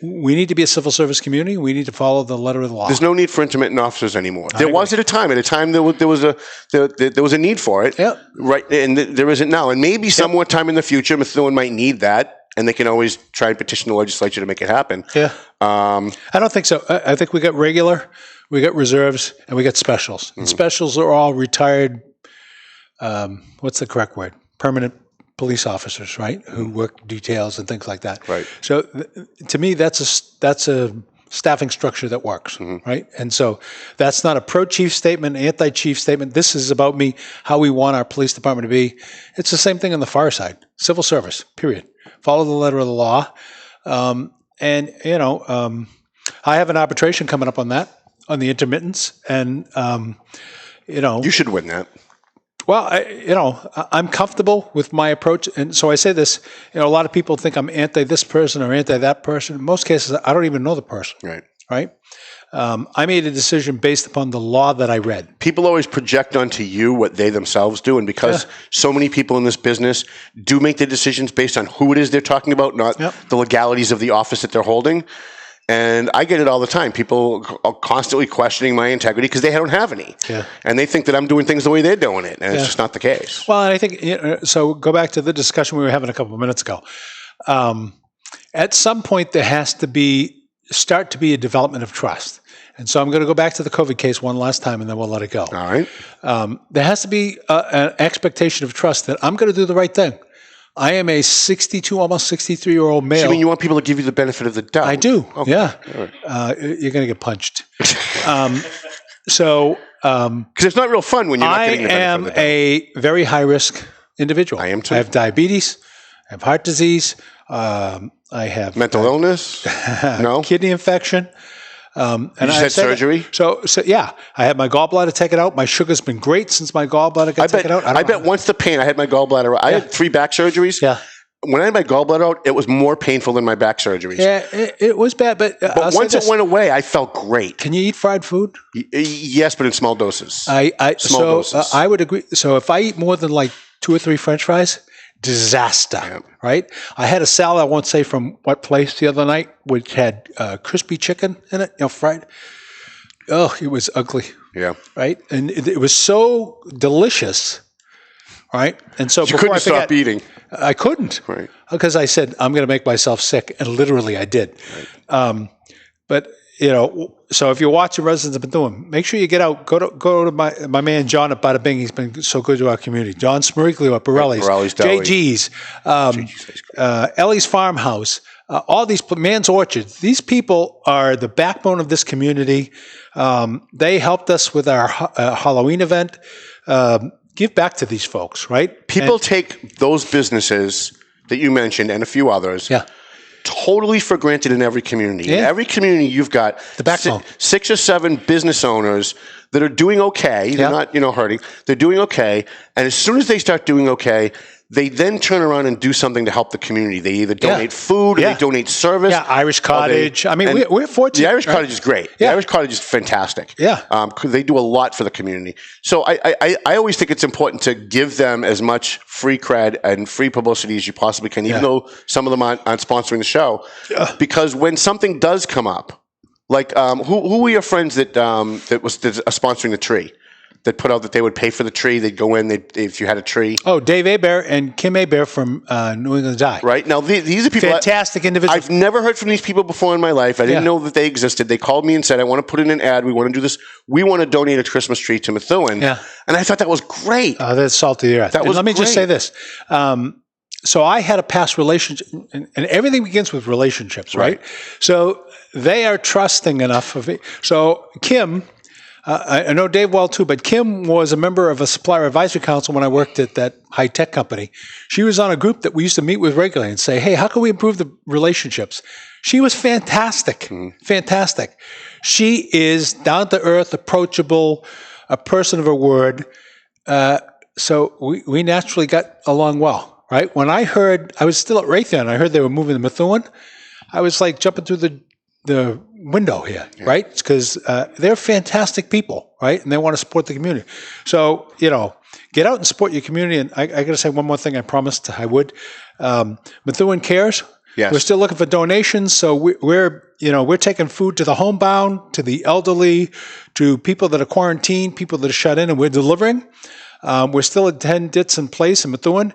we need to be a civil service community. We need to follow the letter of the law. There's no need for intermittent officers anymore. There was at a time. At a time, there was a need for it. Yep. Right, and there isn't now. And maybe some more time in the future, Methuen might need that, and they can always try and petition the legislature to make it happen. Yeah. I don't think so. I think we got regular, we got reserves, and we got specials. And specials are all retired. What's the correct word? Permanent police officers, right? Who work details and things like that. Right. So to me, that's a staffing structure that works, right? And so that's not a pro-chief statement, anti-chief statement. This is about me, how we want our police department to be. It's the same thing on the far side. Civil service, period. Follow the letter of the law. And, I have an arbitration coming up on that, on the intermittents. And, You should win that. Well, I'm comfortable with my approach. And so I say this, a lot of people think I'm anti this person or anti that person. In most cases, I don't even know the person. Right? I made a decision based upon the law that I read. People always project onto you what they themselves do. And because so many people in this business do make their decisions based on who it is they're talking about, not the legalities of the office that they're holding. And I get it all the time. People are constantly questioning my integrity because they don't have any. Yeah. And they think that I'm doing things the way they're doing it. And it's just not the case. Well, I think, so go back to the discussion we were having a couple of minutes ago. At some point, there has to start to be a development of trust. And so I'm going to go back to the COVID case one last time, and then we'll let it go. All right. There has to be an expectation of trust that I'm going to do the right thing. I am a 62, almost 63-year-old male. So you mean you want people to give you the benefit of the doubt? I do, okay. Yeah. Right. You're going to get punched. Because it's not real fun when you're not getting the benefit of the doubt. I am a very high-risk individual. I am too. I have diabetes. I have heart disease. I have mental illness. No kidney infection. And you just had surgery? So yeah, I had my gallbladder taken out. My sugar's been great since my gallbladder got taken out. I bet once the pain, I had my gallbladder. I had 3 back surgeries. Yeah. When I had my gallbladder out, it was more painful than my back surgeries. Yeah, it was bad. But once it went away, I felt great. Can you eat fried food? Yes, but in small doses. Small doses. I would agree. So if I eat more than like 2 or 3 French fries, disaster, right? I had a salad, I won't say from what place, the other night, which had crispy chicken in it, fried. Oh, it was ugly. Yeah. Right? And it was so delicious, right? And so you couldn't stop eating. I couldn't. Right. Because I said, I'm going to make myself sick. And literally I did. Right. But, so if you're watching Residents of Methuen, make sure you get out. Go to my man John at Bada Bing. He's been so good to our community. John Smeriglio at Borelli's, JG's, Ellie's Farmhouse, all these Man's Orchard. These people are the backbone of this community. They helped us with our Halloween event. Give back to these folks, right? People take those businesses that you mentioned and a few others. Yeah. Totally for granted in every community. Yeah. In every community, you've got the backbone. 6 or 7 business owners that are doing okay. They're not, hurting. They're doing okay. And as soon as they start doing okay, they then turn around and do something to help the community. They either donate food or they donate service. Yeah, Irish Cottage. We're fortunate. The Irish Cottage is great. Yeah. The Irish Cottage is fantastic. Yeah. They do a lot for the community. So I always think it's important to give them as much free cred and free publicity as you possibly can, even though some of them aren't sponsoring the show. Yeah. Because when something does come up, like who were your friends that was sponsoring the tree? That put out that they would pay for the tree. They'd go in if you had a tree. Oh, Dave Hebert and Kim Hebert from New England Eye. Right. Now, these are people. Fantastic individuals. I've never heard from these people before in my life. I didn't know that they existed. They called me and said, I want to put in an ad. We want to do this. We want to donate a Christmas tree to Methuen. Yeah. And I thought that was great. That's salt of the earth. Let me just say this. So I had a past relationship, and everything begins with relationships, right? So they are trusting enough of it. So Kim... I know Dave well too, but Kim was a member of a supplier advisory council when I worked at that high-tech company. She was on a group that we used to meet with regularly and say, hey, how can we improve the relationships? She was fantastic, fantastic. She is down-to-earth, approachable, a person of her word. So we naturally got along well, right? When I heard, I was still at Raytheon, I heard they were moving to Methuen, I was like jumping through the window here, right? Because they're fantastic people, right? And they want to support the community. So, get out and support your community. And I got to say one more thing I promised I would. Methuen Cares, Yes. We're still looking for donations. So we're taking food to the homebound, to the elderly, to people that are quarantined, people that are shut in, and we're delivering. We're still at 10 Ditts in Place in Methuen.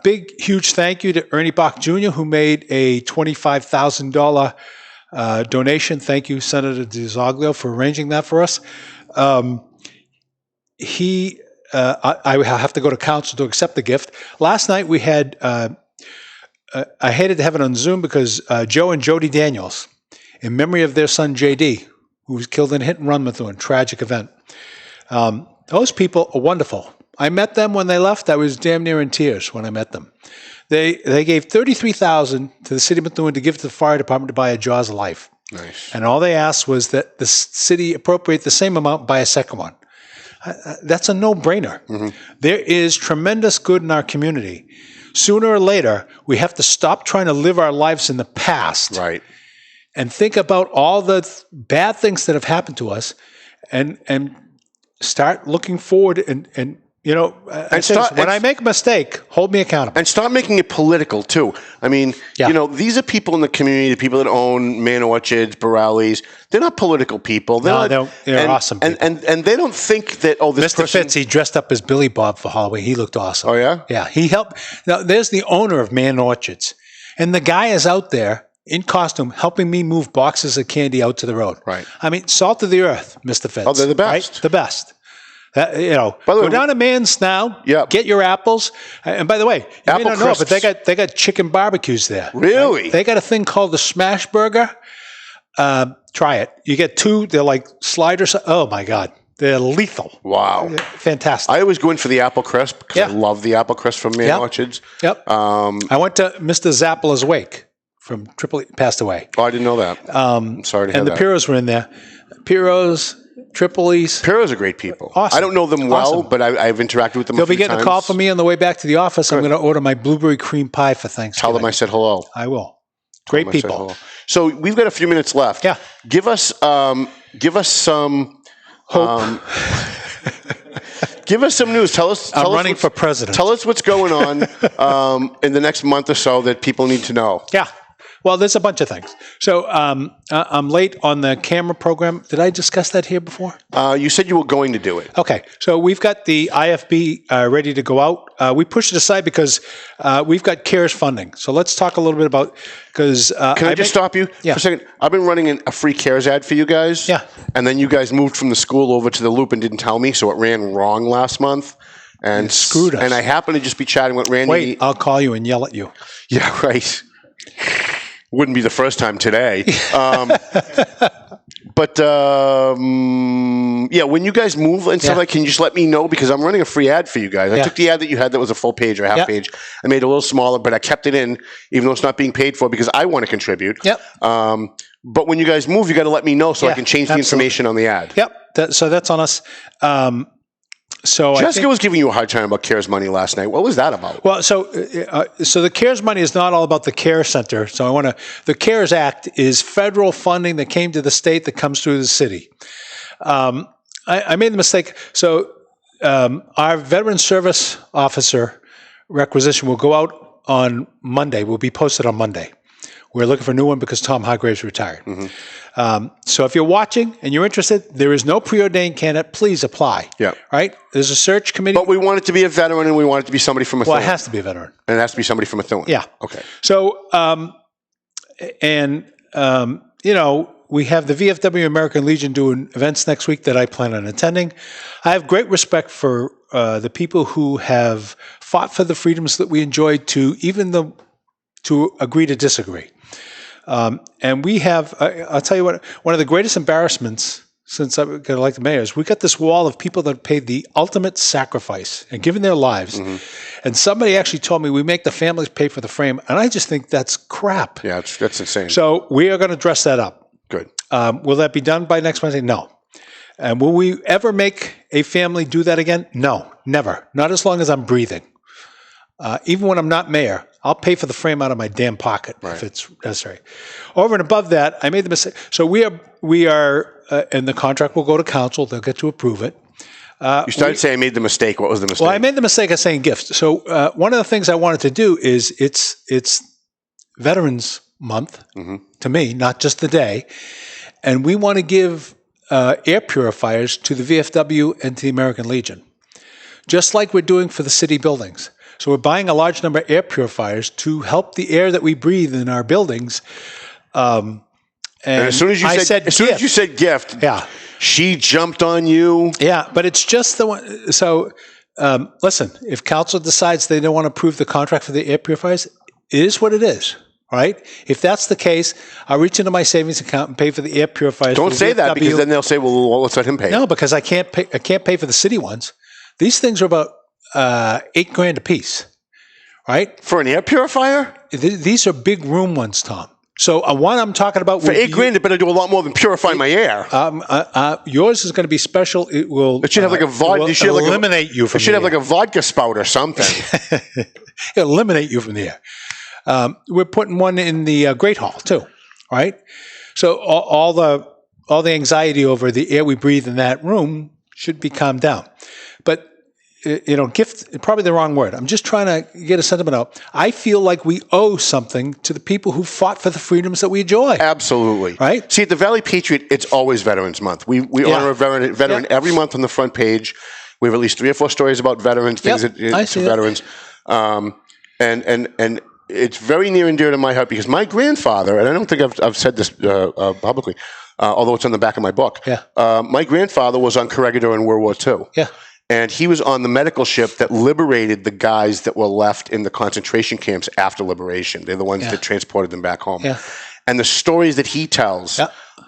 Big, huge thank you to Ernie Bach Jr., who made a $25,000 donation. Thank you, Senator DiZoglio, for arranging that for us. I have to go to council to accept the gift. Last night we had, I hated to have it on Zoom because Joe and Jody Daniels, in memory of their son JD, who was killed in a hit-and-run Methuen, tragic event. Those people are wonderful. I met them when they left. I was damn near in tears when I met them. They gave $33,000 to the city of Methuen to give to the fire department to buy a Jaws of Life. Nice. And all they asked was that the city appropriate the same amount and buy a second one. That's a no-brainer. Mm-hmm. There is tremendous good in our community. Sooner or later, we have to stop trying to live our lives in the past. Right. And think about all the bad things that have happened to us and start looking forward and when I make a mistake, hold me accountable. And stop making it political, too. I mean, these are people in the community, the people that own Man Orchards, Borelli's. They're not political people. They're awesome people. And they don't think that, this Mr. person... Fitz, he dressed up as Billy Bob for Halloween. He looked awesome. Oh, yeah? Yeah, he helped. Now, there's the owner of Man Orchards. And the guy is out there in costume helping me move boxes of candy out to the road. Right. I mean, salt of the earth, Mr. Fitz. Oh, they're the best. Right? The best. Go down to Man's now. Yeah. Get your apples. And by the way, you may not know, but they got chicken barbecues there. Really? Right? They got a thing called the Smash Burger. Try it. You get two. They're like sliders. Oh my God, they're lethal. Wow. Fantastic. I always go in for the apple crisp because I love the apple crisp from Man Orchards. Yep. I went to Mr. Zappala's wake from Tripoli. Passed away. Oh, I didn't know that. I'm sorry to hear that. And the Piros were in there. Piros. Tripoli's. Piros are great people. Awesome. I don't know them well, but I've interacted with them They'll a few be getting times. a call from me on the way back to the office. I'm going to order my blueberry cream pie for Thanksgiving. Tell them I said hello. I will. Great people. So we've got a few minutes left. Yeah. Give us some hope. Give us some news. Tell us. I'm running for president. Tell us what's going on in the next month or so that people need to know. Yeah. Well, there's a bunch of things. So I'm late on the camera program. Did I discuss that here before? You said you were going to do it. Okay. So we've got the IFB ready to go out. We pushed it aside because we've got CARES funding. So let's talk a little bit about because Can I just stop you for a second? I've been running a free CARES ad for you guys. Yeah. And then you guys moved from the school over to the Loop and didn't tell me, so it ran wrong last month. And screwed us. And I happened to just be chatting with Randy. Wait, I'll call you and yell at you. Yeah, right. Wouldn't be the first time today. But when you guys move and stuff, can you just let me know? Because I'm running a free ad for you guys. I took the ad that you had that was a full page or half page. I made it a little smaller, but I kept it in, even though it's not being paid for, because I want to contribute. Yep. But when you guys move, you got to let me know so I can change the information on the ad. Yep. So that's on us. Jessica was giving you a hard time about CARES money last night. What was that about? Well, so the CARES money is not all about the CARE Center. So the CARES Act is federal funding that came to the state that comes through the city. I made the mistake. So our veteran service officer requisition will go out on Monday. Will be posted on Monday. We're looking for a new one because Tom Hargraves retired. Mm-hmm. So if you're watching and you're interested, there is no preordained candidate. Please apply. Yeah. Right? There's a search committee. But we want it to be a veteran and we want it to be somebody from Methuen. Well, it has to be a veteran. And it has to be somebody from Methuen. Yeah. Okay. So, we have the VFW American Legion doing events next week that I plan on attending. I have great respect for the people who have fought for the freedoms that we enjoyed to agree to disagree. And we have, I'll tell you what, one of the greatest embarrassments since I got elected mayor is we got this wall of people that paid the ultimate sacrifice and given their lives. Mm-hmm. And somebody actually told me we make the families pay for the frame. And I just think that's crap. Yeah, that's insane. So we are going to dress that up. Good. Will that be done by next Wednesday? No. And will we ever make a family do that again? No, never. Not as long as I'm breathing. Even when I'm not mayor, I'll pay for the frame out of my damn pocket if it's necessary. Over and above that, I made the mistake. So we are, and the contract will go to council. They'll get to approve it. You started saying I made the mistake. What was the mistake? Well, I made the mistake of saying gifts. So one of the things I wanted to do is Veterans Month to me, not just the day. And we want to give air purifiers to the VFW and to the American Legion, just like we're doing for the city buildings. So we're buying a large number of air purifiers to help the air that we breathe in our buildings. And as soon as you said gift, yeah, she jumped on you. Yeah, but it's just the one. So listen, if council decides they don't want to approve the contract for the air purifiers, it is what it is. Right? If that's the case, I'll reach into my savings account and pay for the air purifiers. Don't say that, because then they'll say, "Well, let's let him pay." No, because I can't pay for the city ones. These things are about $8,000 a piece, right? For an air purifier? These are big room ones, Tom. So one I'm talking about for $8,000, it better do a lot more than purify my air. Yours is going to be special. It will. It should have like a vodka. It should eliminate you from. It should have like a vodka spout or something. It'll eliminate you from the air. We're putting one in the Great Hall too, right? So all the anxiety over the air we breathe in that room should be calmed down. But gift, probably the wrong word. I'm just trying to get a sentiment out. I feel like we owe something to the people who fought for the freedoms that we enjoy. Absolutely. Right? See, at the Valley Patriot, it's always Veterans Month. We honor a veteran every month on the front page. We have at least 3 or 4 stories about veterans, things to veterans. And it's very near and dear to my heart, because my grandfather, and I don't think I've said this publicly, although it's on the back of my book. Yeah. My grandfather was on Corregidor in World War II. Yeah. And he was on the medical ship that liberated the guys that were left in the concentration camps after liberation. They're the ones that transported them back home. Yeah. And the stories that he tells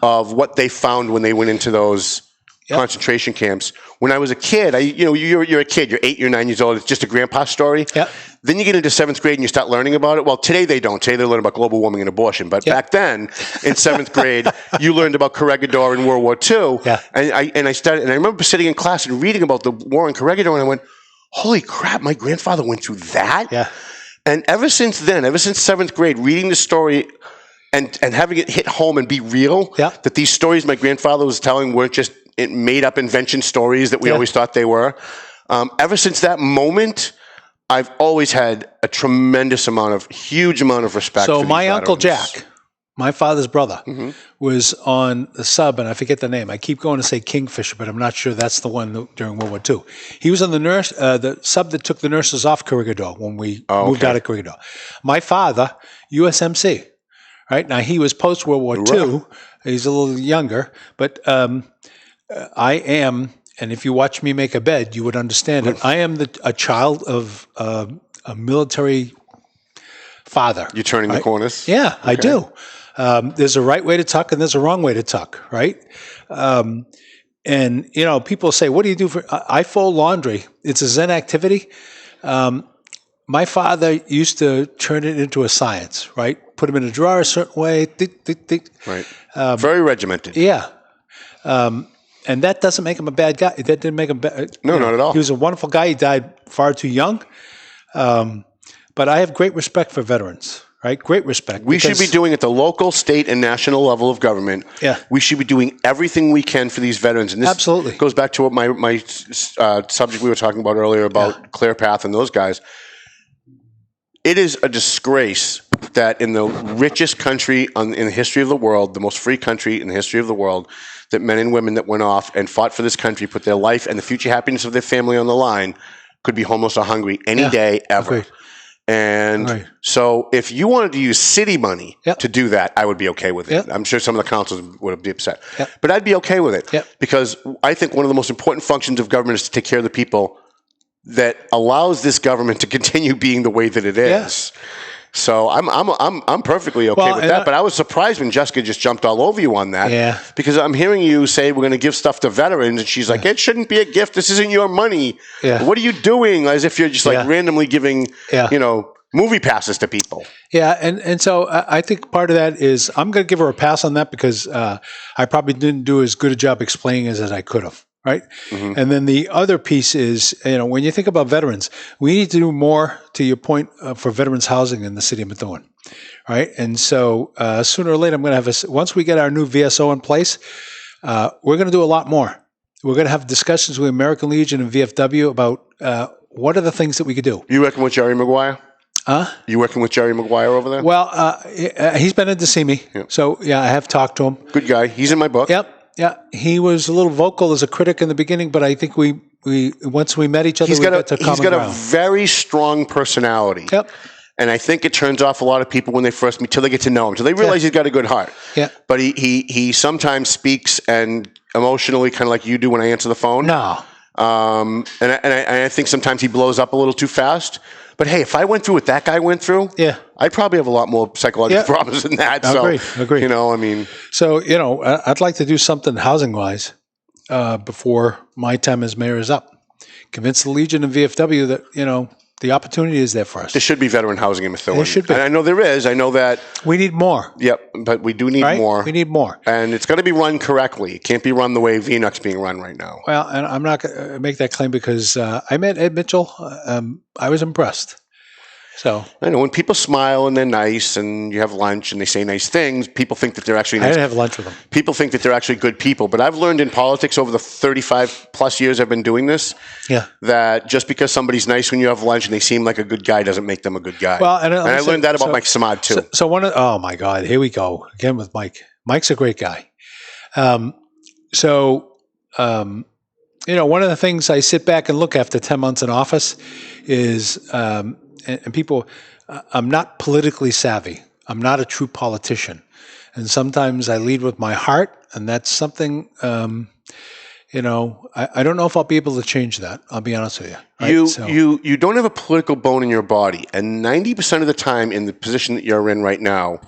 of what they found when they went into those concentration camps. When I was a kid, you're a kid, you're 8, you're 9 years old. It's just a grandpa story. Yep. Then you get into 7th grade and you start learning about it. Well, today they don't. Today they learn about global warming and abortion. But back then, in 7th grade, you learned about Corregidor in World War II. Yeah. And I remember sitting in class and reading about the war in Corregidor, and I went, holy crap, my grandfather went through that? Yeah. And ever since then, ever since 7th grade, reading the story and having it hit home and be real, that these stories my grandfather was telling weren't just made-up invention stories that we always thought they were. Ever since that moment, I've always had a huge amount of respect for these my veterans. Uncle Jack, my father's brother, was on the sub, and I forget the name. I keep going to say Kingfisher, but I'm not sure that's the one during World War II. He was on the sub that took the nurses off Corregidor when we moved out of Corregidor. My father, USMC, right? Now, he was post-World War II. He's a little younger, but I am, and if you watch me make a bed, you would understand it. I am a child of a military father. You're turning the corners? Yeah, okay. I do. There's a right way to tuck and there's a wrong way to tuck, right? And, people say, what do you do I fold laundry. It's a Zen activity. My father used to turn it into a science, right? Put them in a drawer a certain way. Right. Very regimented. Yeah. And that doesn't make him a bad guy. That didn't make him bad. No, not at all. He was a wonderful guy. He died far too young. But I have great respect for veterans, right? Great respect. We should be doing at the local, state, and national level of government. Yeah. We should be doing everything we can for these veterans. And this absolutely goes back to what my subject we were talking about earlier about Clear Path and those guys. It is a disgrace that in the richest country in the history of the world, the most free country in the history of the world, that men and women that went off and fought for this country, put their life and the future happiness of their family on the line, could be homeless or hungry any day ever. Agreed. And so if you wanted to use city money to do that, I would be okay with it. I'm sure some of the councils would be upset. But I'd be okay with it because I think one of the most important functions of government is to take care of the people that allows this government to continue being the way that it is. So I'm perfectly okay with that. But I was surprised when Jessica just jumped all over you on that. Yeah. Because I'm hearing you say we're going to give stuff to veterans, and she's like, it shouldn't be a gift. This isn't your money. Yeah. What are you doing? As if you're just like randomly giving, movie passes to people. Yeah, and so I think part of that is I'm going to give her a pass on that because I probably didn't do as good a job explaining as I could have. Right. Mm-hmm. And then the other piece is, when you think about veterans, we need to do more, to your point, for veterans housing in the city of Methuen. Right. And so sooner or later, I'm going to have once we get our new VSO in place, we're going to do a lot more. We're going to have discussions with American Legion and VFW about what are the things that we could do. You reckon with Jerry Maguire? You working with Jerry Maguire over there? Well, he's been in to see me. Yeah. So, yeah, I have talked to him. Good guy. He's in my book. Yep. Yeah. He was a little vocal as a critic in the beginning, but I think we once we met each other, He's we got got to common he's got ground. a very strong personality. Yep. And I think it turns off a lot of people when they first meet, till they get to know him, till they realize he's got a good heart. Yeah. But he sometimes speaks and emotionally, kind of like you do when I answer the phone. No. And I think sometimes he blows up a little too fast. But hey, if I went through what that guy went through, I'd probably have a lot more psychological problems than that. Agreed. You know, I mean. So, you know, I'd like to do something housing-wise before my time as mayor is up. Convince the Legion and VFW that, you know, the opportunity is there for us. There should be veteran housing in Methuen. There should be. And I know there is. I know that. We need more. Yep, but we do need more. We need more. And it's got to be run correctly. It can't be run the way VNUC's being run right now. Well, and I'm not going to make that claim because I met Ed Mitchell. I was impressed. So I know when people smile and they're nice and you have lunch and they say nice things, people think that they're actually nice. I didn't have lunch with them. People think that they're actually good people. But I've learned in politics over the 35 plus years I've been doing this that just because somebody's nice when you have lunch and they seem like a good guy doesn't make them a good guy. Well, and I learned that about Mike Samad too. So oh my God, here we go again with Mike. Mike's a great guy. You know, one of the things I sit back and look after 10 months in office is, and people, I'm not politically savvy. I'm not a true politician. And sometimes I lead with my heart, and that's something, you know, I don't know if I'll be able to change that. I'll be honest with you. Right? You don't have a political bone in your body. And 90% of the time in the position that you're in right now,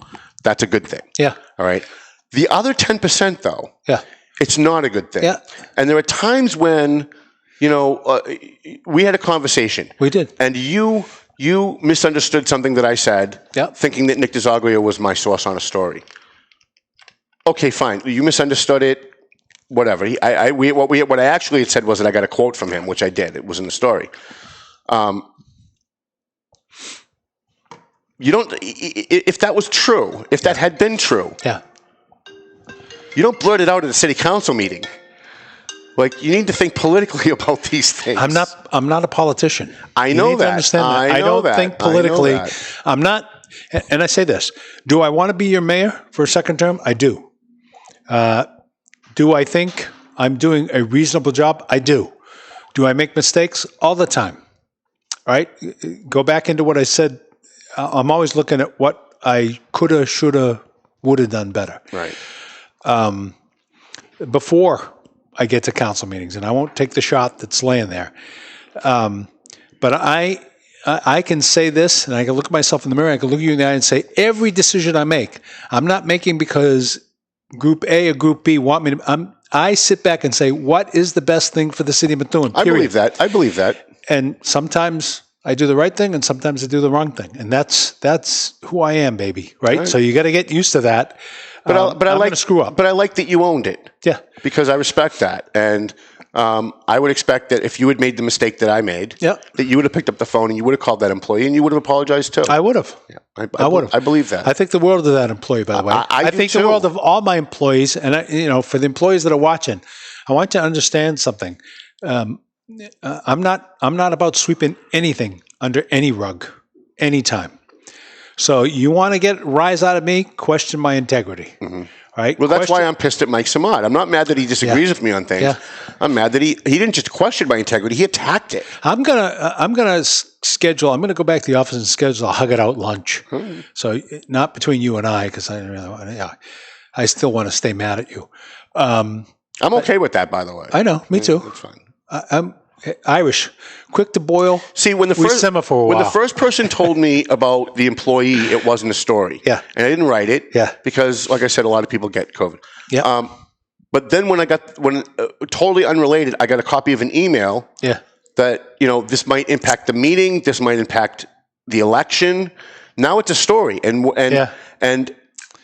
that's a good thing. Yeah. All right. The other 10% though, it's not a good thing. Yeah. And there are times when, you know, we had a conversation. We did. And you misunderstood something that I said, thinking that Nick DeZaglia was my source on a story. Okay, fine. You misunderstood it. Whatever. What I actually had said was that I got a quote from him, which I did. It was in the story. You don't. If that was true, if that had been true, you don't blurt it out at a city council meeting. Like, you need to think politically about these things. I'm not a politician. I know that. Understand that. I don't think politically. I'm not. And I say this: do I want to be your mayor for a second term? I do. Do I think I'm doing a reasonable job? I do. Do I make mistakes all the time? Right? Go back into what I said. I'm always looking at what I coulda, shoulda, woulda done better. Right. Before I get to council meetings, and I won't take the shot that's laying there. But I can say this, and I can look at myself in the mirror, I can look at you in the eye and say, every decision I make, I'm not making because Group A or Group B want me to. I sit back and say, what is the best thing for the city of Methuen? I believe that. And sometimes I do the right thing, and sometimes I do the wrong thing, and that's who I am, baby. Right? So you got to get used to that. But I like to screw up. But I like that you owned it. Yeah. Because I respect that, and I would expect that if you had made the mistake that I made, that you would have picked up the phone and you would have called that employee and you would have apologized too. I would have. Yeah, I would have. I believe that. I think the world of that employee, by the way. I think the world of all my employees, and for the employees that are watching, I want you to understand something. I'm not about sweeping anything under any rug, anytime. So you want to get rise out of me? Question my integrity. Mm-hmm. Right? Well, that's why I'm pissed at Mike Samad. I'm not mad that he disagrees with me on things. Yeah. I'm mad that he didn't just question my integrity; he attacked it. I'm gonna schedule. I'm gonna go back to the office and schedule a hug it out lunch. So not between you and I, because I still want to stay mad at you. I'm okay with that, by the way. I know. Me too. That's fine. I'm Irish, quick to boil. See, when the first person told me about the employee, it wasn't a story. Yeah, and I didn't write it. Yeah, because like I said, a lot of people get COVID. Yeah. But then when totally unrelated, I got a copy of an email. Yeah. That this might impact the meeting. This might impact the election. Now it's a story, and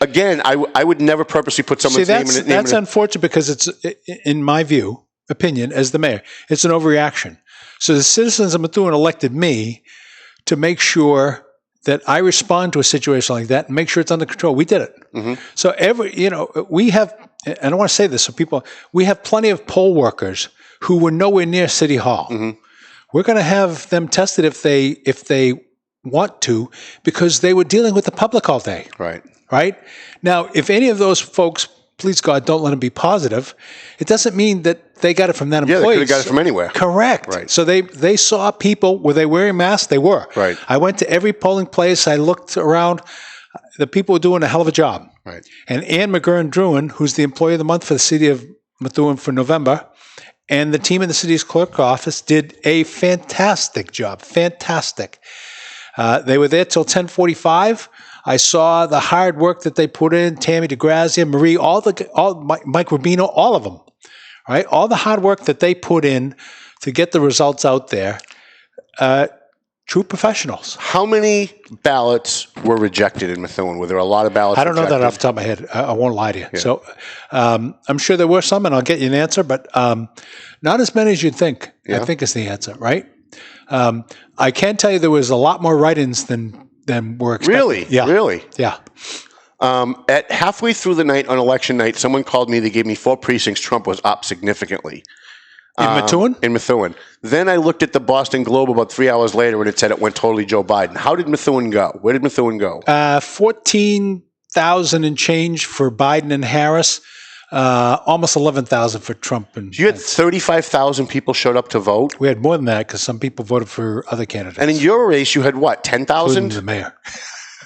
again, I would never purposely put someone's name in it. That's unfortunate because it's, in my opinion as the mayor, it's an overreaction. So the citizens of Methuen elected me to make sure that I respond to a situation like that and make sure it's under control. We did it. Mm-hmm. So we have, and I want to say this so people, we have plenty of poll workers who were nowhere near City Hall. Mm-hmm. We're going to have them tested if they want to because they were dealing with the public all day. Right? Now, if any of those folks, please God, don't let them be positive, it doesn't mean that they got it from that employee. Yeah, they could have got it from anywhere. Correct. Right. So they saw people, were they wearing masks? They were. Right. I went to every polling place. I looked around. The people were doing a hell of a job. Right. And Ann McGurn-Druin, who's the Employee of the Month for the city of Methuen for November, and the team in the city's clerk office did a fantastic job. Fantastic. They were there till 10:45. I saw the hard work that they put in, Tammy DeGrazia, Marie, Mike Rubino, all of them, right? All the hard work that they put in to get the results out there. True professionals. How many ballots were rejected in Methuen? Were there a lot of ballots I don't know rejected? that off the top of my head. I won't lie to you. Yeah. So I'm sure there were some, and I'll get you an answer, but not as many as you'd think, I think is the answer, right? I can tell you there was a lot more write-ins than were expected. Really? Yeah. Really? Yeah. At halfway through the night on election night, someone called me. They gave me 4 precincts. Trump was up significantly. In Methuen? In Methuen. Then I looked at the Boston Globe about 3 hours later, and it said it went totally Joe Biden. How did Methuen go? Where did Methuen go? 14,000 and change for Biden and Harris. Almost 11,000 for Trump. And You had 35,000 people showed up to vote? We had more than that because some people voted for other candidates. And in your race, you had what, 10,000? The mayor.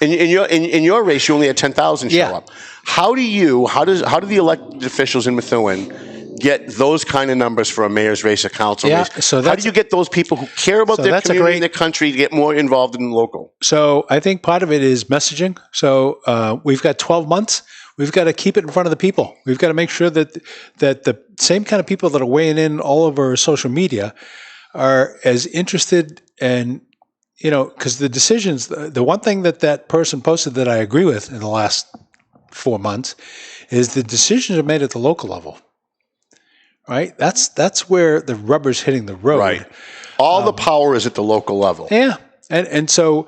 In your race, you only had 10,000 show up. How do the elected officials in Methuen get those kind of numbers for a mayor's race, a council race? So how do you get those people who care about their community and their country to get more involved in the local? So I think part of it is messaging. So we've got 12 months. We've got to keep it in front of the people. We've got to make sure that the same kind of people that are weighing in all over social media are as interested and, because the decisions, the one thing that person posted that I agree with in the last 4 months is the decisions are made at the local level, right? That's where the rubber's hitting the road. Right. All the power is at the local level. Yeah. And so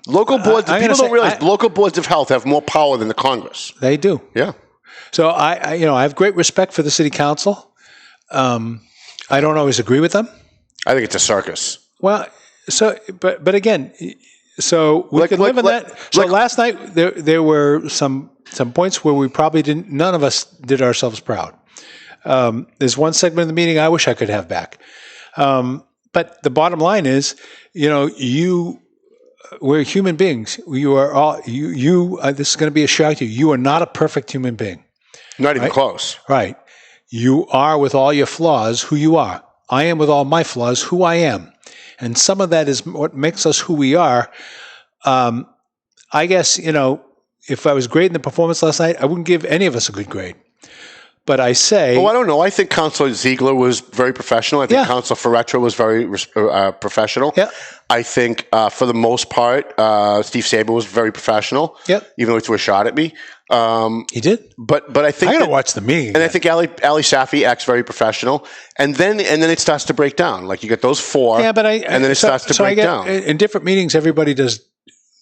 local boards, people don't realize local boards of health have more power than the Congress. They do. Yeah. So I have great respect for the city council. I don't always agree with them. I think it's a circus. Well, but again, so we could live in that. So last night there were some points where we probably none of us did ourselves proud. There's one segment of the meeting I wish I could have back. But the bottom line is, we're human beings. You are all this is going to be a shock to you. You are not a perfect human being. Not even close. Right. You are, with all your flaws, who you are. I am, with all my flaws, who I am. And some of that is what makes us who we are. I guess, if I was grading the performance last night, I wouldn't give any of us a good grade. But I say... Well, I don't know. I think Councilor Ziegler was very professional. I think Councilor Ferretro was very professional. Yeah. I think, for the most part, Steve Saber was very professional. Yep. Even though he threw a shot at me. He did? But I think... I got to watch the meeting. And I think Ali Safi acts very professional. And then it starts to break down. Like, you get those 4, and then it starts to break down. In different meetings, everybody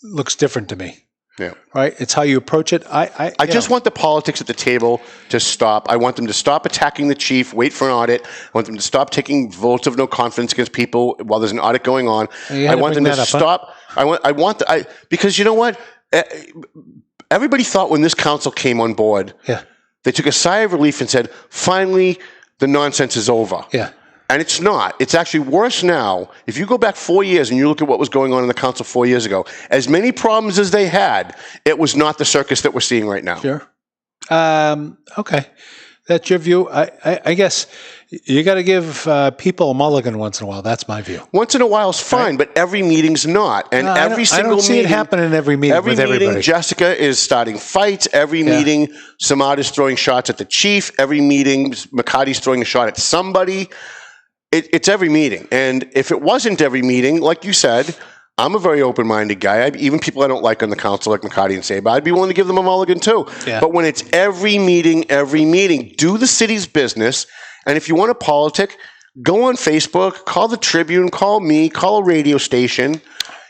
looks different to me. Yeah. Right? It's how you approach it. I just want the politics at the table to stop. I want them to stop attacking the chief, wait for an audit. I want them to stop taking votes of no confidence against people while there's an audit going on. I want them to stop. Huh? Because you know what? Everybody thought when this council came on board, they took a sigh of relief and said, finally, the nonsense is over. Yeah. And it's not. It's actually worse now. If you go back 4 years and you look at what was going on in the council 4 years ago, as many problems as they had, it was not the circus that we're seeing right now. Sure. Okay. That's your view. I guess you got to give people a mulligan once in a while. That's my view. Once in a while is fine, but every meeting's not. And every single meeting... I don't see it happen in every meeting with everybody. Every meeting, Jessica is starting fights. Every meeting, Samad is throwing shots at the chief. Every meeting, McCarty's throwing a shot at somebody. It's every meeting. And if it wasn't every meeting, like you said, I'm a very open-minded guy. Even people I don't like on the council, like McCarty and Saber, I'd be willing to give them a mulligan too. Yeah. But when it's every meeting, do the city's business. And if you want to politic, go on Facebook, call the Tribune, call me, call a radio station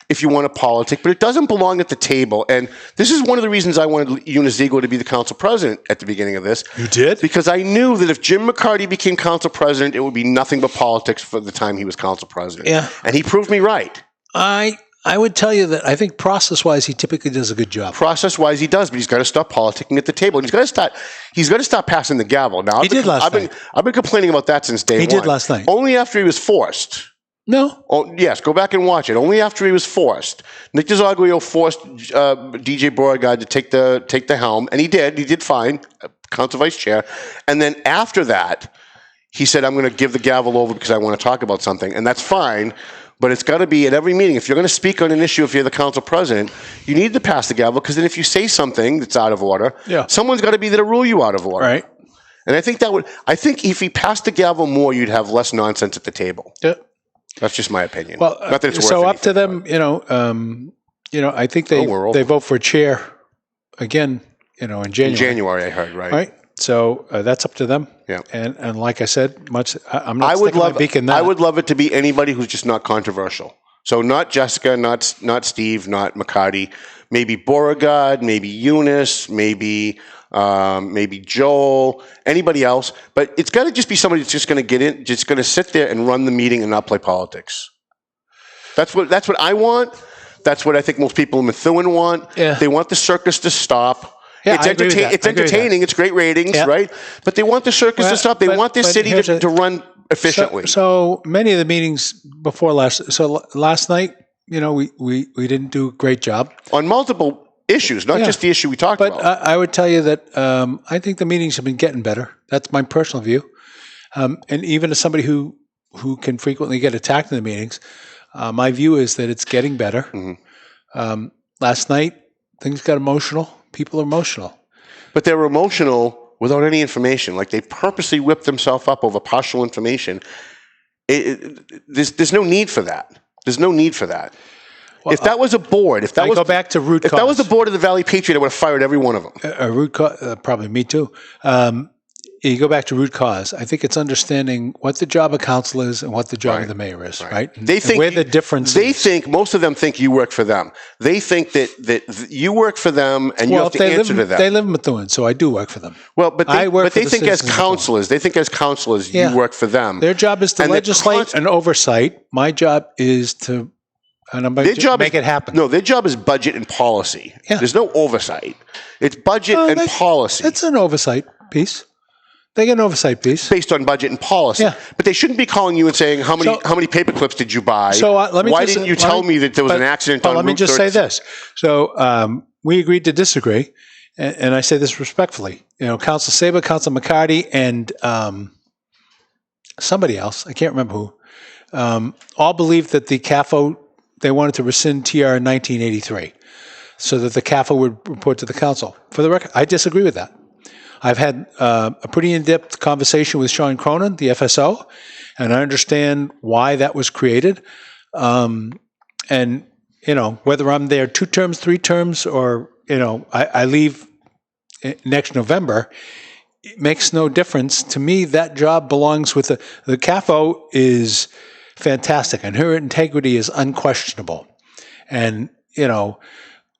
if you want to politic. But it doesn't belong at the table. And this is one of the reasons I wanted Una Ziegler to be the council president at the beginning of this. You did? Because I knew that if Jim McCarty became council president, it would be nothing but politics for the time he was council president. Yeah. And he proved me right. I I would tell you that I think process-wise, he typically does a good job. Process-wise, he does, but he's got to stop politicking at the table. He's got to start passing the gavel. Now, He did last night. I've been complaining about that since day one. He did last night. Only after he was forced. No. Oh, yes, go back and watch it. Only after he was forced. Nick DeZoglio forced DJ Beauregard to take the helm, and he did. He did fine, council vice chair. And then after that, he said, I'm going to give the gavel over because I want to talk about something. And that's fine, but it's got to be at every meeting. If you're going to speak on an issue, if you're the council president, you need to pass the gavel, because then if you say something that's out of order, someone's got to be there to rule you out of order. Right. And I think if he passed the gavel more, you'd have less nonsense at the table. Yeah. That's just my opinion. Well, not that it's worth so anything, up to them, I think they vote for chair again, in January. In January, I heard, right? Right. So that's up to them. Yeah. And like I said, I'm not sticking my beak in that. I would love it to be anybody who's just not controversial. So not Jessica, not Steve, not McCarty. Maybe Beauregard, maybe Eunice, maybe Joel, anybody else. But it's got to just be somebody that's just going to get in, just going to sit there and run the meeting and not play politics. That's what I want. That's what I think most people in Methuen want. Yeah. They want the circus to stop. Yeah, it's entertaining. It's great ratings, right? But they want the circus to stop. They want their city to run efficiently. So many of the meetings before last night, we didn't do a great job on multiple issues, not just the issue we talked about. But I would tell you that I think the meetings have been getting better. That's my personal view. And even as somebody who can frequently get attacked in the meetings, my view is that it's getting better. Mm-hmm. Last night, things got emotional. People are emotional. But they were emotional without any information. Like, they purposely whipped themselves up over partial information. There's no need for that. There's no need for that. Well, if that was a board, go back to root cause. If that was the board of the Valley Patriot, I would have fired every one of them. Root cause, probably me too. You go back to root cause. I think it's understanding what the job of council is and what the job of the mayor is, right? They think where the difference is. Most of them think you work for them. They think that you work for them and you have to answer to them. They live in Methuen, so I do work for them. Well, but they think as councilors, you work for them. Their job is to legislate and oversight. My job is to make it happen. No, their job is budget and policy. Yeah. There's no oversight. It's budget and policy. It's an oversight piece. They get an oversight piece based on budget and policy. Yeah. But they shouldn't be calling you and saying, how many paper clips did you buy? Why didn't you tell me that there was an accident on Route 13? Let me just say this. So we agreed to disagree, and I say this respectfully. Council Saber, Council McCarty, and somebody else, I can't remember who, all believed that the CAFO, they wanted to rescind TR in 1983 so that the CAFO would report to the council. For the record, I disagree with that. I've had a pretty in-depth conversation with Sean Cronin, the FSO, and I understand why that was created. And, whether I'm there 2 terms, 3 terms, or, I leave next November, it makes no difference. To me, that job belongs with the CAFO is fantastic, and her integrity is unquestionable. And,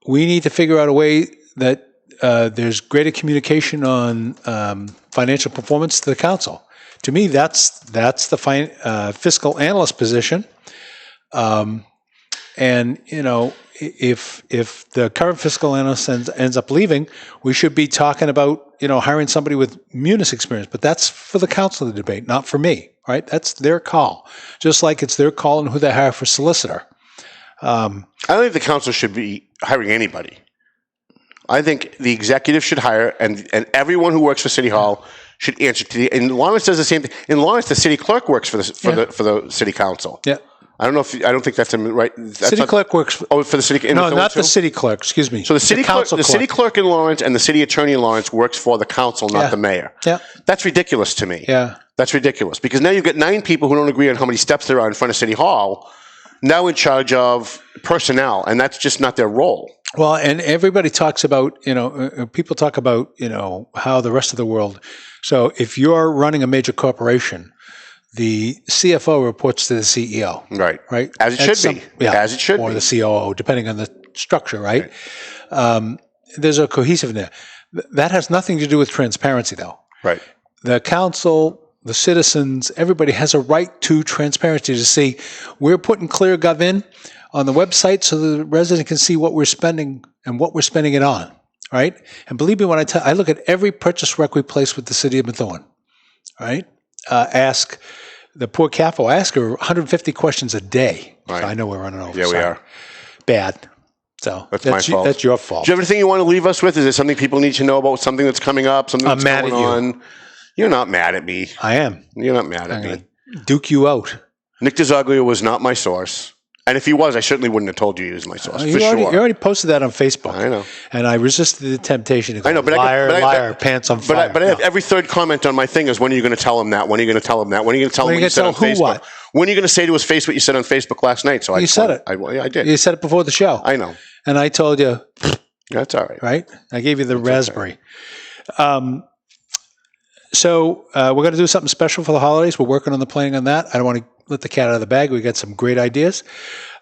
we need to figure out a way that there's greater communication on financial performance to the council. To me, that's the fiscal analyst position. And if the current fiscal analyst ends up leaving, we should be talking about hiring somebody with munis experience. But that's for the council to debate, not for me. Right? That's their call. Just like it's their call on who they hire for solicitor. I don't think the council should be hiring anybody. I think the executive should hire, and everyone who works for City Hall should answer to the. And Lawrence does the same thing. In Lawrence, the city clerk works for the city council. Yeah, I don't think that's right. City clerk works for the city. No, not the city clerk. Excuse me. So the city clerk in Lawrence and the city attorney in Lawrence works for the council, not the mayor. Yeah, that's ridiculous to me. Yeah, that's ridiculous because now you've got 9 people who don't agree on how many steps there are in front of City Hall, now in charge of personnel, and that's just not their role. Well, and everybody talks about, people talk about, how the rest of the world. So if you're running a major corporation, the CFO reports to the CEO. Right. Right. As it should be. Yeah. As it should be. Or the COO, depending on the structure, right? There's a cohesiveness. That has nothing to do with transparency, though. Right. The council, the citizens, everybody has a right to transparency to see we're putting ClearGov in. on the website so the resident can see what we're spending and what we're spending it on, right? And believe me when I look at every purchase rec we place with the city of Methuen, right? Ask the poor CAFO, ask her 150 questions a day. Right. I know we're running over. Yeah, we are. Bad. So that's my fault. That's your fault. Do you have anything you want to leave us with? Is there something people need to know about, something that's coming up, something that's going on? You're not mad at me. I am. You're not mad at me. Duke you out. Nick DeZoglio was not my source. And if he was, I certainly wouldn't have told you he was my source, You already posted that on Facebook. I know. And I resisted the temptation to go, I know, but liar, pants on fire. But every third comment on my thing is, when are you going to tell him that? When are you going to tell him that? When are you going to tell him what you said on Facebook? What? When are you going to say to his face what you said on Facebook last night? So you said it. I did. You said it before the show. I know. And I told you. That's all right. Right? I gave you the raspberry. So we're going to do something special for the holidays. We're working on the planning on that. I don't want to let the cat out of the bag. We got some great ideas.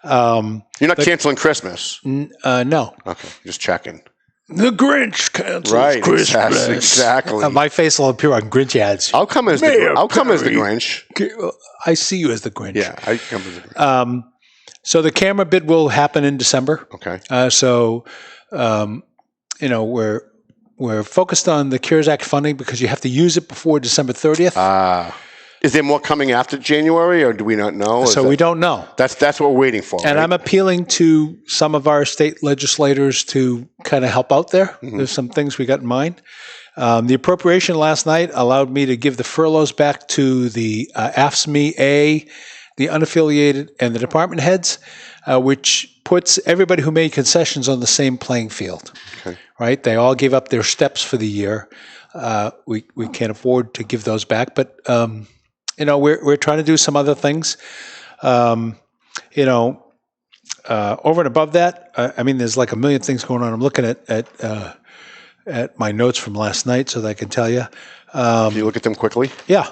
You're not canceling Christmas? No. Okay, just checking. The Grinch cancels Christmas. Exactly. My face will appear on Grinch ads. I'll come as the Grinch. I see you as the Grinch. Yeah, I come as the Grinch. So the camera bid will happen in December. Okay. We're focused on the CARES Act funding because you have to use it before December 30th. Is there more coming after January, or do we not know? We don't know. That's what we're waiting for. And right? I'm appealing to some of our state legislators to kind of help out there. Mm-hmm. There's some things we got in mind. The appropriation last night allowed me to give the furloughs back to the AFSCME, the unaffiliated, and the department heads, which puts everybody who made concessions on the same playing field. Okay. Right? They all gave up their steps for the year. We can't afford to give those back, but we're trying to do some other things. Over and above that, there's like a million things going on. I'm looking at my notes from last night so that I can tell you. Can you look at them quickly? Yeah.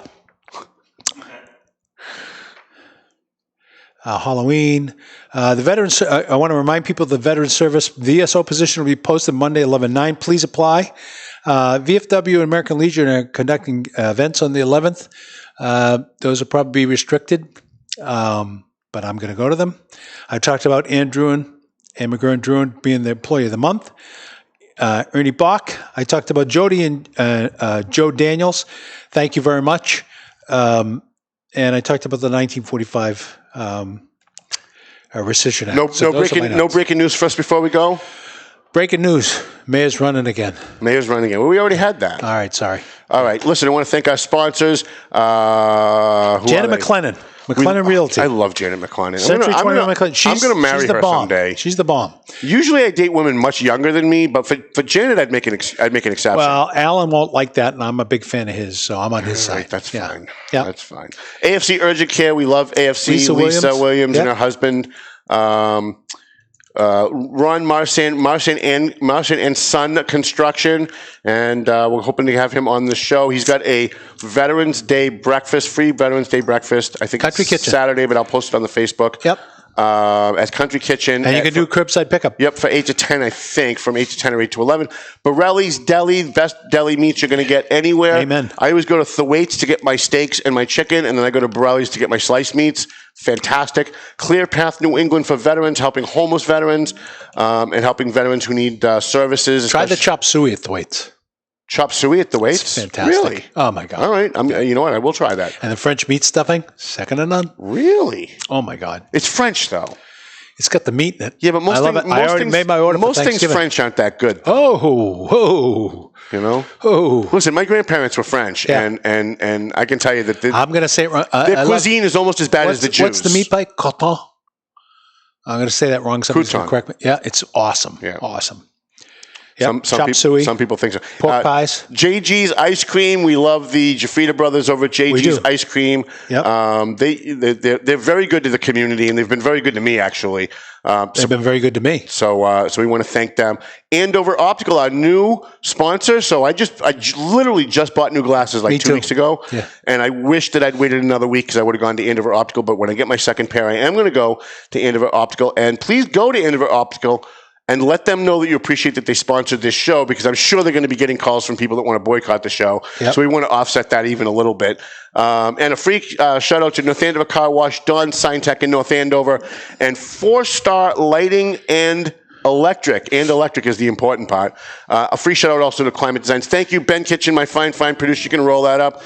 Halloween. The veterans. I want to remind people the veteran service VSO position will be posted Monday, 11/9. Please apply. VFW and American Legion are conducting events on the 11th. Those will probably be restricted, but I'm going to go to them. I talked about Ann McGurn being the Employee of the Month. Ernie Bach. I talked about Jody and Joe Daniels. Thank you very much. And I talked about the 1945 rescission act. No breaking news for us before we go? Breaking news. Mayor's running again. Well, we already had that. All right, sorry. All right. Listen, I want to thank our sponsors. Janet McLennan. McLennan Realty. I love Janet McLennan. Century 21 McLennan. I'm going to marry her someday. She's the bomb. Usually I date women much younger than me, but for Janet, I'd make an exception. Well, Alan won't like that, and I'm a big fan of his, so I'm on his side. That's fine. Yeah. That's fine. AFC Urgent Care. We love AFC. Lisa Williams and her husband. Ron Marsan and Son Construction, and we're hoping to have him on the show. He's got a Veterans Day breakfast, free Veterans Day breakfast. I think Country Kitchen Saturday, but I'll post it on the Facebook. Yep. At Country Kitchen. And you can do curbside pickup. Yep, for 8 to 10, I think, from 8 to 10 or 8 to 11. Borelli's Deli, best deli meats you're going to get anywhere. Amen. I always go to Thwaites to get my steaks and my chicken, and then I go to Borelli's to get my sliced meats. Fantastic. Clear Path New England for veterans, helping homeless veterans, and helping veterans who need services. Try the chop suey at Thwaites. Chop suey at Thwaites? It's fantastic. Really? Oh, my God. All right. You know what? I will try that. And the French meat stuffing, second to none. Really? Oh, my God. It's French, though. It's got the meat in it. Yeah, but most things French aren't that good. Oh. You know? Oh. Listen, my grandparents were French, and I can tell you that I'm going to say it wrong. Their cuisine is almost as bad as the Jews. What's the meat pie? Coton. I'm going to say that wrong. Somebody's going to correct me. Yeah, it's awesome. Yeah. Awesome. Yep. Some people think so. Pork pies. JG's Ice Cream. We love the Jafrita brothers over at JG's Ice Cream. Yep. They're very good to the community, and they've been very good to me, actually. They've been very good to me. So we want to thank them. Andover Optical, our new sponsor. So I literally just bought new glasses like 2 weeks ago. Yeah. And I wish that I'd waited another week because I would have gone to Andover Optical. But when I get my second pair, I am going to go to Andover Optical. And please go to Andover Optical and let them know that you appreciate that they sponsored this show, because I'm sure they're going to be getting calls from people that want to boycott the show. Yep. So we want to offset that even a little bit. And a free shout out to North Andover Car Wash, Don Sign Tech in North Andover, and 4-Star Lighting and Electric. And electric is the important part. A free shout out also to Climate Designs. Thank you, Ben Kitchen, my fine producer. You can roll that up.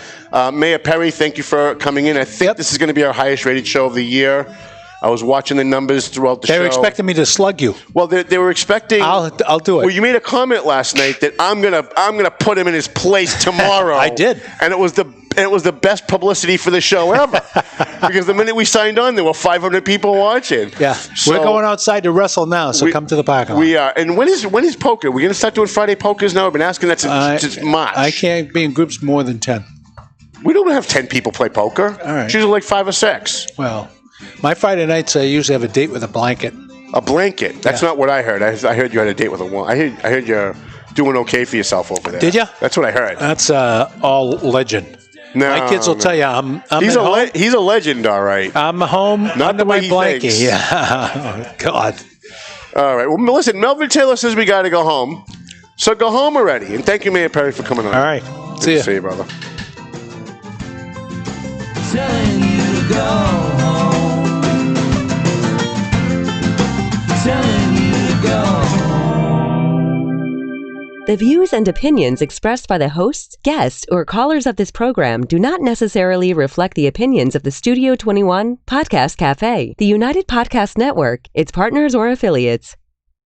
Mayor Perry, thank you for coming in. I think this is going to be our highest rated show of the year. I was watching the numbers throughout the show. They were expecting me to slug you. Well, they were expecting. I'll do it. Well, you made a comment last night that I'm gonna put him in his place tomorrow. I did, and it was the best publicity for the show ever. Because the minute we signed on, there were 500 people watching. Yeah, so we're going outside to wrestle now. So come to the parking lot. We are. And when is poker? We're gonna start doing Friday pokers now. I've been asking that since March. I can't be in groups more than 10. We don't have 10 people play poker. All right. It's usually like 5 or 6. Well. My Friday nights, I usually have a date with a blanket. A blanket? That's not what I heard. I heard you had a date with a woman. I heard you're doing okay for yourself over there. Did you? That's what I heard. That's all legend. No, my kids will tell you I'm he's a legend, all right. I'm home not under my blanket. Thinks. Yeah. Oh, God. All right. Well, listen, Melvin Taylor says we got to go home. So go home already. And thank you, Mayor Perry, for coming on. All right. See you. See you, brother. Telling you to go home. Telling you to go home. The views and opinions expressed by the hosts, guests, or callers of this program do not necessarily reflect the opinions of the Studio 21 Podcast Cafe, the United Podcast Network, its partners, or affiliates.